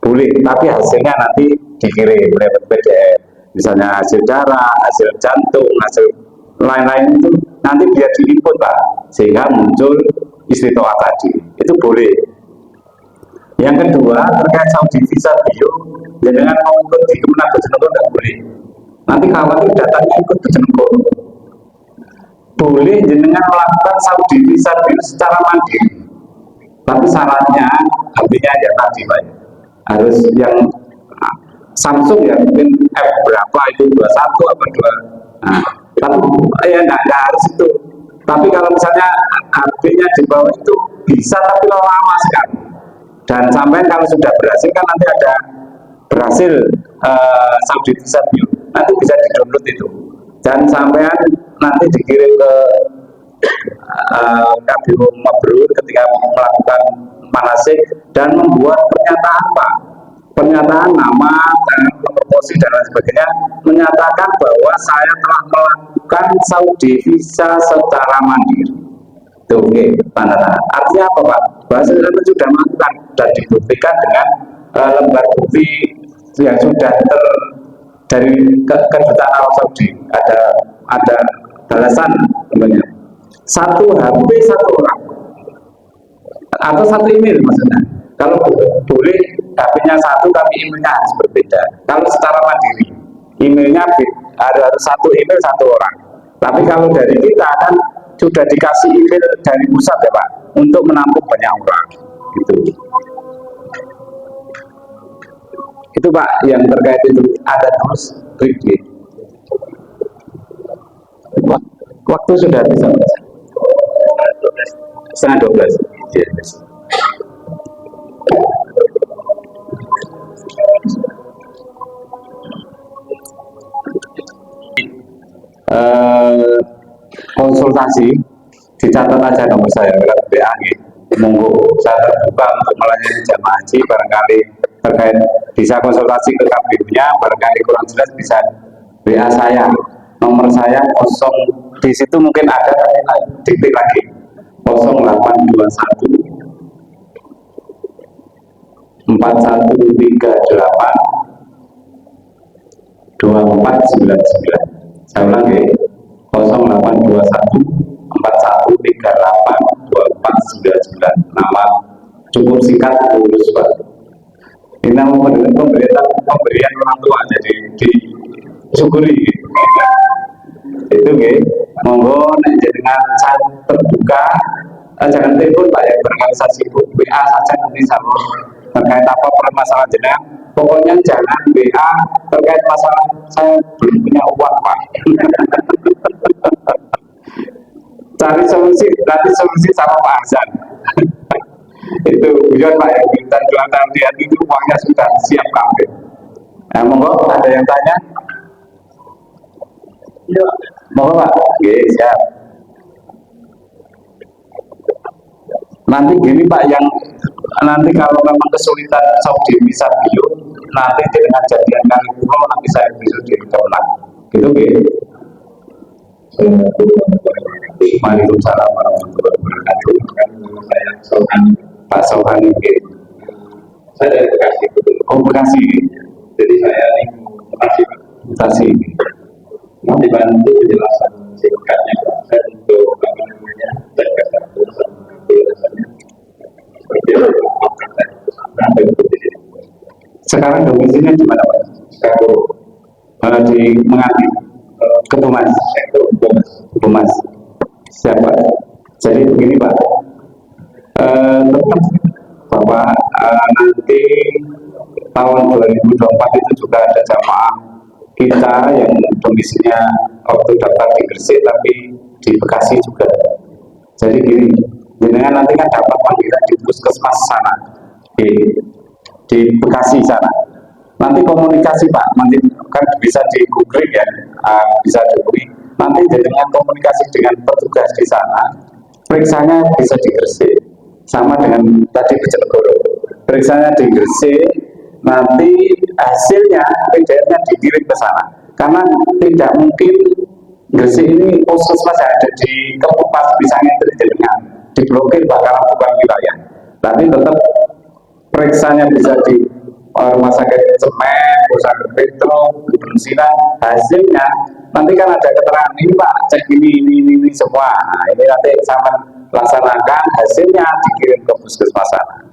Boleh, tapi hasilnya nanti dikirim lewat PDF, misalnya hasil darah, hasil jantung, hasil lain-lain itu nanti biar diinput Pak, sehingga muncul istitoah tadi, itu boleh. Yang kedua terkait Saudi visa bio, jenengan mau ikut di Kemenag Bojonegoro tidak boleh. Nanti khawatir datanya ikut Bojonegoro. Boleh jenengan melakukan Saudi visa bio secara mandiri, tapi syaratnya artinya ya tadi Pak, harus yang Samsung ya mungkin F berapa itu 21 apa 2. Nah, tapi ya nggak harus itu. Tapi kalau misalnya HP-nya di bawah itu bisa, tapi lama sekali. Dan sampai kalau sudah berhasil kan nanti ada berhasil Saudi visa bio, nanti bisa di-download itu. Dan sampean nanti dikirim ke KBU Mabrur ketika melakukan manasik dan membuat pernyataan Pak. Pernyataan nama, promosi dan lain sebagainya, menyatakan bahwa saya telah melakukan Saudi visa secara mandiri. Itu oke, tanda tangan. Artinya apa Pak? Bahwa saya sudah melakukan dan dibuktikan dengan lembar bukti yang sudah dari kedutaan Arab Saudi. Ada balasan namanya. Satu HP satu orang atau satu email maksudnya. Kalau boleh HP-nya satu tapi emailnya harus berbeda. Kalau secara mandiri emailnya harus satu email satu orang. Tapi kalau dari kita kan sudah dikasih email dari pusat ya Pak, untuk menampung banyak orang gitu. Itu Pak yang terkait itu. Ada terus triknya. Waktu sudah bisa Pak. Setengah 12. Yes. Konsultasi dicatat aja nomor saya lewat WA. Monggo saya terbuka untuk melayani jamaah haji. Barangkali terkait bisa konsultasi ke KBU-nya, barangkali kurang jelas bisa WA saya. Nomor saya 0, di situ mungkin ada diklik lagi 0821 4138 2499. Saya ulang ya, 0821 4138 2499. Nama cukup singkat, lulus Pak. Ini nama pemberian orang tua, jadi disyukuri. Itu ya, monggo nek jenengan terbuka, jangan telepon Pak ya, barangkali saya sibuk, WA saja nanti sama terkait apa permasalahan jenengan. Pokoknya jangan WA terkait masalah saya belum punya uang Pak. Cari solusi, nanti solusi sama Pak Azan. Itu beliau Pak yang minta jualan dia itu uangnya sudah siap kabeh. Nah, monggo ada yang tanya? Ya, monggo Pak. Oke, siap. Nanti gini Pak, yang nanti kalau memang kesulitan Saudi bisa bio, nanti dengan jadian kali pulau nanti saya bisa di Kemenag. Gitu gitu. Waalaikumsalam warahmatullahi wabarakatuh. Saya Sohan. Pak Sohan ini. Saya dari Bekasi. Oh, Bekasi. Jadi saya ini Bekasi. Bekasi. Mau dibantu penjelasan singkatnya saya untuk apa namanya terkait urusan penjelasannya seperti apa sekarang domisilinya di mana Pak? Sekarang Di Menganti, Kebumas, Kebumas. Siapa? Jadi begini Pak, tetap bahwa nanti tahun 2024 itu juga ada jamaah kita yang domisilinya waktu daftar di Gresik tapi di Bekasi juga. Jadi gini, jenengan nanti kan dapat panggilan di puskesmas sana, di Bekasi sana. Nanti komunikasi Pak, nanti kan bisa di Google ya, bisa dihubungi. Nanti jenengan komunikasi dengan petugas di sana, periksanya bisa di Gresik, sama dengan tadi Bojonegoro. Periksanya di Gresik, nanti hasilnya PDF-nya dikirim ke sana. Karena tidak mungkin Gresik ini puskesmas yang ada di Kepupas misalnya terjadinya diblokir karena bukan wilayah. Tapi tetap periksanya bisa di rumah sakit Semen, rumah sakit Petro, Bensinan, hasilnya nanti kan ada keterangan ini Pak, cek ini semua. Nah, ini nanti sama laksanakan, hasilnya dikirim ke puskesmas sana.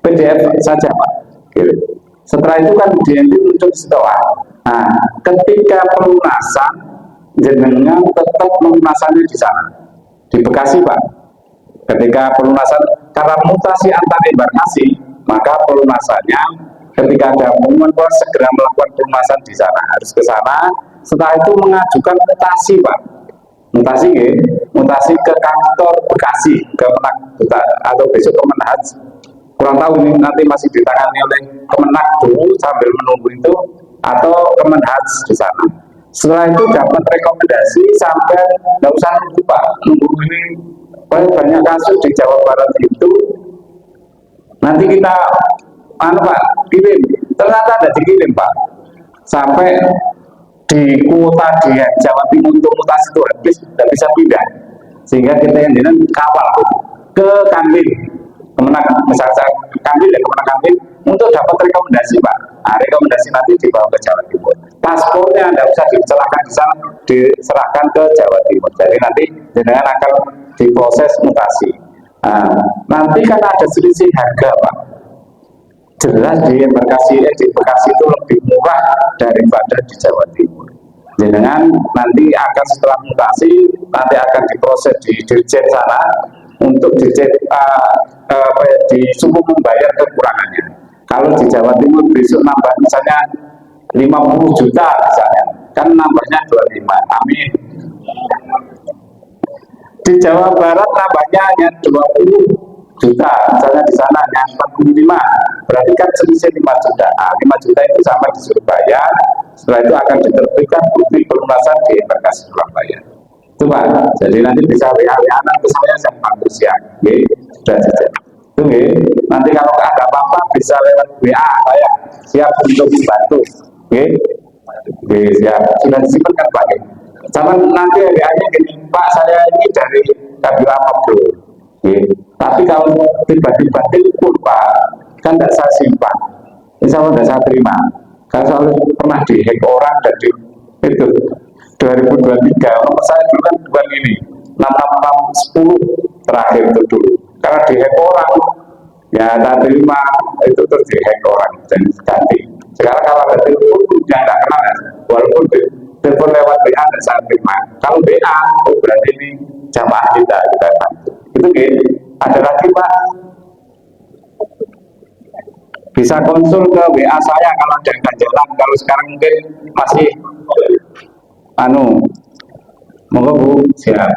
PDF saja Pak, kirim. Setelah itu kan dia muncul setelah. Nah, ketika pelunasan, jenengan tetap pelunasannya di sana, di Bekasi Pak. Ketika pelunasan karena mutasi antar embarkasi, maka pelunasannya ketika ada pengumuman segera melakukan pelunasan di sana, harus ke sana. Setelah itu mengajukan mutasi Pak, mutasi ya, mutasi ke kantor Bekasi, ke Kemenak atau besok Kemenhaj. Kurang tahu ini nanti masih ditangani oleh Kemenak dulu sambil menunggu itu atau Kemenhaj di sana. Setelah itu dapat rekomendasi sampai nggak usah nunggu Pak, nunggu ini banyak kasus di Jawa Barat itu. Nanti kita Pak kirim, ternyata ada dikirim Pak, sampai di kuota di Jawa Timur untuk mutasi itu habis, tidak bisa pindah, sehingga kita yang dengan kawal ke Kanwil Kemenak, misalnya Kanwil ya Kemenak Kanwil untuk dapat rekomendasi Pak. Nah, rekomendasi nanti dibawa ke Jawa Timur. Paspornya tidak usah diserahkan di sana, diserahkan ke Jawa Timur. Jadi nanti jenengan akan diproses mutasi. Nah, nanti kan ada selisih harga Pak. Jelas di Bekasi itu lebih murah daripada di Jawa Timur. Jenengan nanti akan setelah mutasi nanti akan diproses di Dirjen sana untuk Dirjen disuruh membayar kekurangannya. Kalau di Jawa Timur besok nambah misalnya 50 juta misalnya, kan nambahnya 25. Amin. Di Jawa Barat nambahnya hanya 20 juta, misalnya di sana hanya 45, berarti kan selisih 5 juta. Nah, 5 juta itu sama di Surabaya. Setelah itu akan diterbitkan bukti pelunasan di embarkasi Surabaya. Itu Pak. Jadi nanti bisa WA ke saya bantu siang. Sudah saja. Itu nanti kalau ada apa-apa bisa lewat WA saya. Siap untuk membantu. Siap. Sudah disimpan kan Pak? Sama nanti WA-nya gini, Pak saya ini dari Kabila Mabdo. Tapi kalau tiba-tiba telepon Pak, kan tidak saya simpan. Insya Allah tidak saya terima. Karena soalnya pernah dihack orang dan itu 2023. Nomor saya dulu kan bukan ini 6610 terakhir itu dulu. Karena dihack orang, ya saya terima itu terus dihack orang dan ganti. Sekarang kalau ada telepon yang tidak kenal, walaupun telepon lewat WA tidak saya terima. Kalau WA, oh berarti ini jamaah kita bantu. Itu ada lagi Pak, bisa konsul ke WA saya kalau ada ganjalan. Kalau sekarang mungkin masih monggo Bu, siap.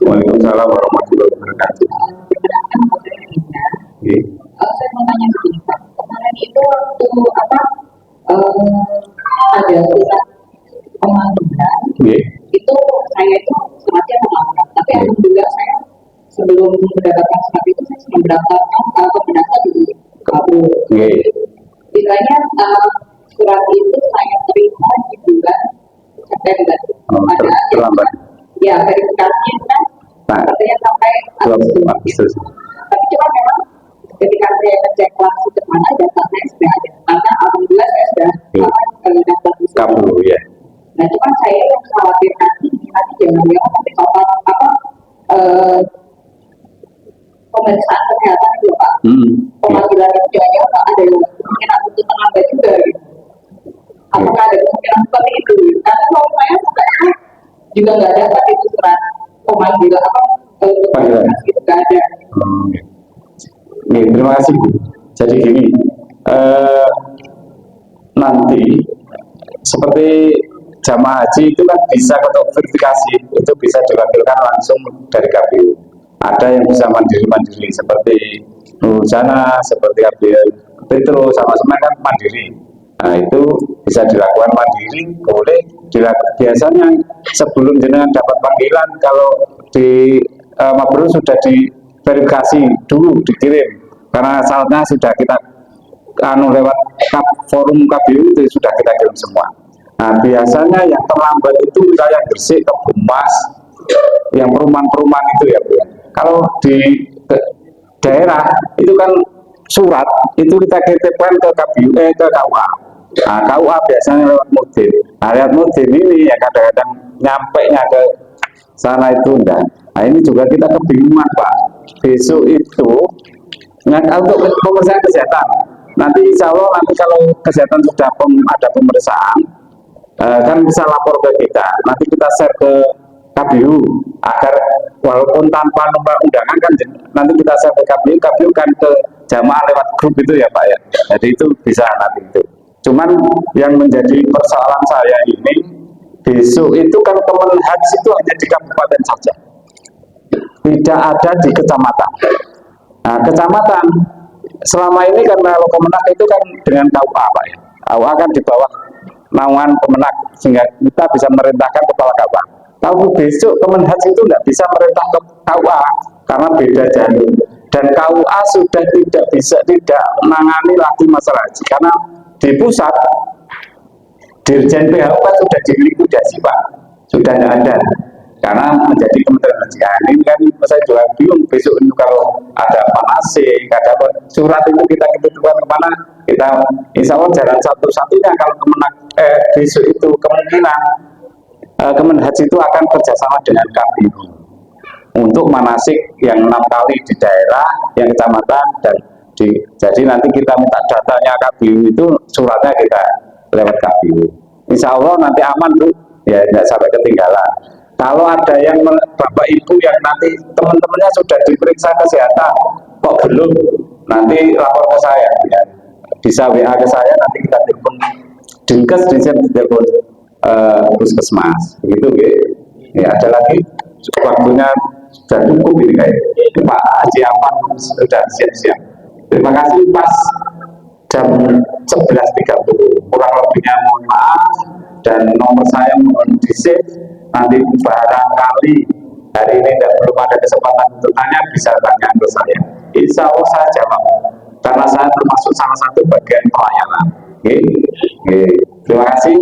Waalaikumsalam warahmatullahi wabarakatuh. Saya mau tanya begini Pak, kemarin itu waktu ada pusat pemanggilan, itu saya itu suratnya terlambat, tapi alhamdulillah saya sebelum mendapatkan surat itu saya sudah mendaftar di KPU. Kiranya surat itu saya terima di bulan September. terlambat. Ya, verifikasinya kan Nah, artinya sampai 20 Agustus. Agustus. Tapi cuma memang ketika saya ngecek langsung ke mana data saya sudah ada. Karena alhamdulillah saya sudah daftar di situ. Kabul ya. Nah, cuma saya yang khawatir nanti jangan-jangan nanti total pemeriksaan kesehatan itu Pak. Pemanggilan itu jangan-jangan ada kemungkinan untuk terlambat juga gitu. Apakah ada kemungkinan seperti itu? Karena kalau saya sampai juga nggak dapat itu surat pemanggilan panggilan itu nggak ada. Nih, terima kasih Bu. Jadi gini, nanti seperti jamaah haji itu kan bisa untuk verifikasi itu bisa dilakukan langsung dari KPU. Ada yang bisa mandiri seperti Nurjana, seperti Abdul Petro sama-sama kan mandiri. Nah itu bisa dilakukan mandiri, boleh dilakukan. Biasanya sebelum jenengan dapat panggilan kalau di Mabrur sudah diverifikasi dulu dikirim karena syaratnya sudah kita lewat forum KPU itu sudah kita kirim semua. Nah biasanya yang terlambat itu wilayah Gresik ke Bumas, yang perumahan-perumahan itu ya Bu. Kalau di daerah itu kan surat itu kita kirimkan ke KPU ke KUA. Nah, KUA biasanya lewat Mudin. Nah, lewat Mudin ini ya kadang-kadang nyampe-nya ke sana itu enggak. Nah, ini juga kita kebingungan Pak. Besok itu untuk pemeriksaan kesehatan. Nanti insya Allah nanti kalau kesehatan sudah ada pemeriksaan, kan bisa lapor ke kita. Nanti kita share ke KPU agar walaupun tanpa nomor undangan kan nanti kita share ke KPU, KPU kan ke jamaah lewat grup itu ya Pak ya. Jadi itu bisa nanti itu. Cuman yang menjadi persoalan saya ini besok itu kan Kemenhaj itu hanya di kabupaten saja, tidak ada di kecamatan. Nah, kecamatan selama ini kan kalau Kemenhaj itu kan dengan KUA Pak ya. KUA kan di bawah naungan Kemenhaj sehingga kita bisa merintahkan kepala KUA. Tapi besok Kemenhaj itu tidak bisa merintah ke KUA karena beda jalur. Dan KUA sudah tidak menangani lagi masalah haji karena di pusat Dirjen PHK sudah dilikuidasi Pak, sudah tidak ada karena menjadi Kementerian Haji. Nah, ini kan saya juga bingung besok itu kalau ada panasik, ada apa, surat itu kita titipkan kemana? Kita insya Allah jalan satu-satunya kalau besok itu kemungkinan Kemenhaj itu akan kerjasama dengan KPU untuk manasik yang 6 kali di daerah, yang kecamatan dan jadi nanti kita minta datanya KPU itu suratnya kita lewat KPU. Insya Allah nanti aman Bu, ya tidak sampai ketinggalan. Kalau ada yang Bapak Ibu yang nanti teman-temannya sudah diperiksa kesehatan kok belum, nanti lapor ke saya ya. Bisa WA ke saya, nanti kita telepon Dinkes, telepon puskesmas begitu ya. Ada lagi waktunya sudah cukup ini kayak Pak Haji Afan sudah siap-siap. Terima kasih pas jam 11.30 kurang lebihnya mohon maaf dan nomor saya mohon di save, nanti barangkali hari ini belum ada kesempatan untuk tanya bisa tanya ke saya, insya Allah saya jawab karena saya termasuk salah satu bagian pelayanan. Terima kasih.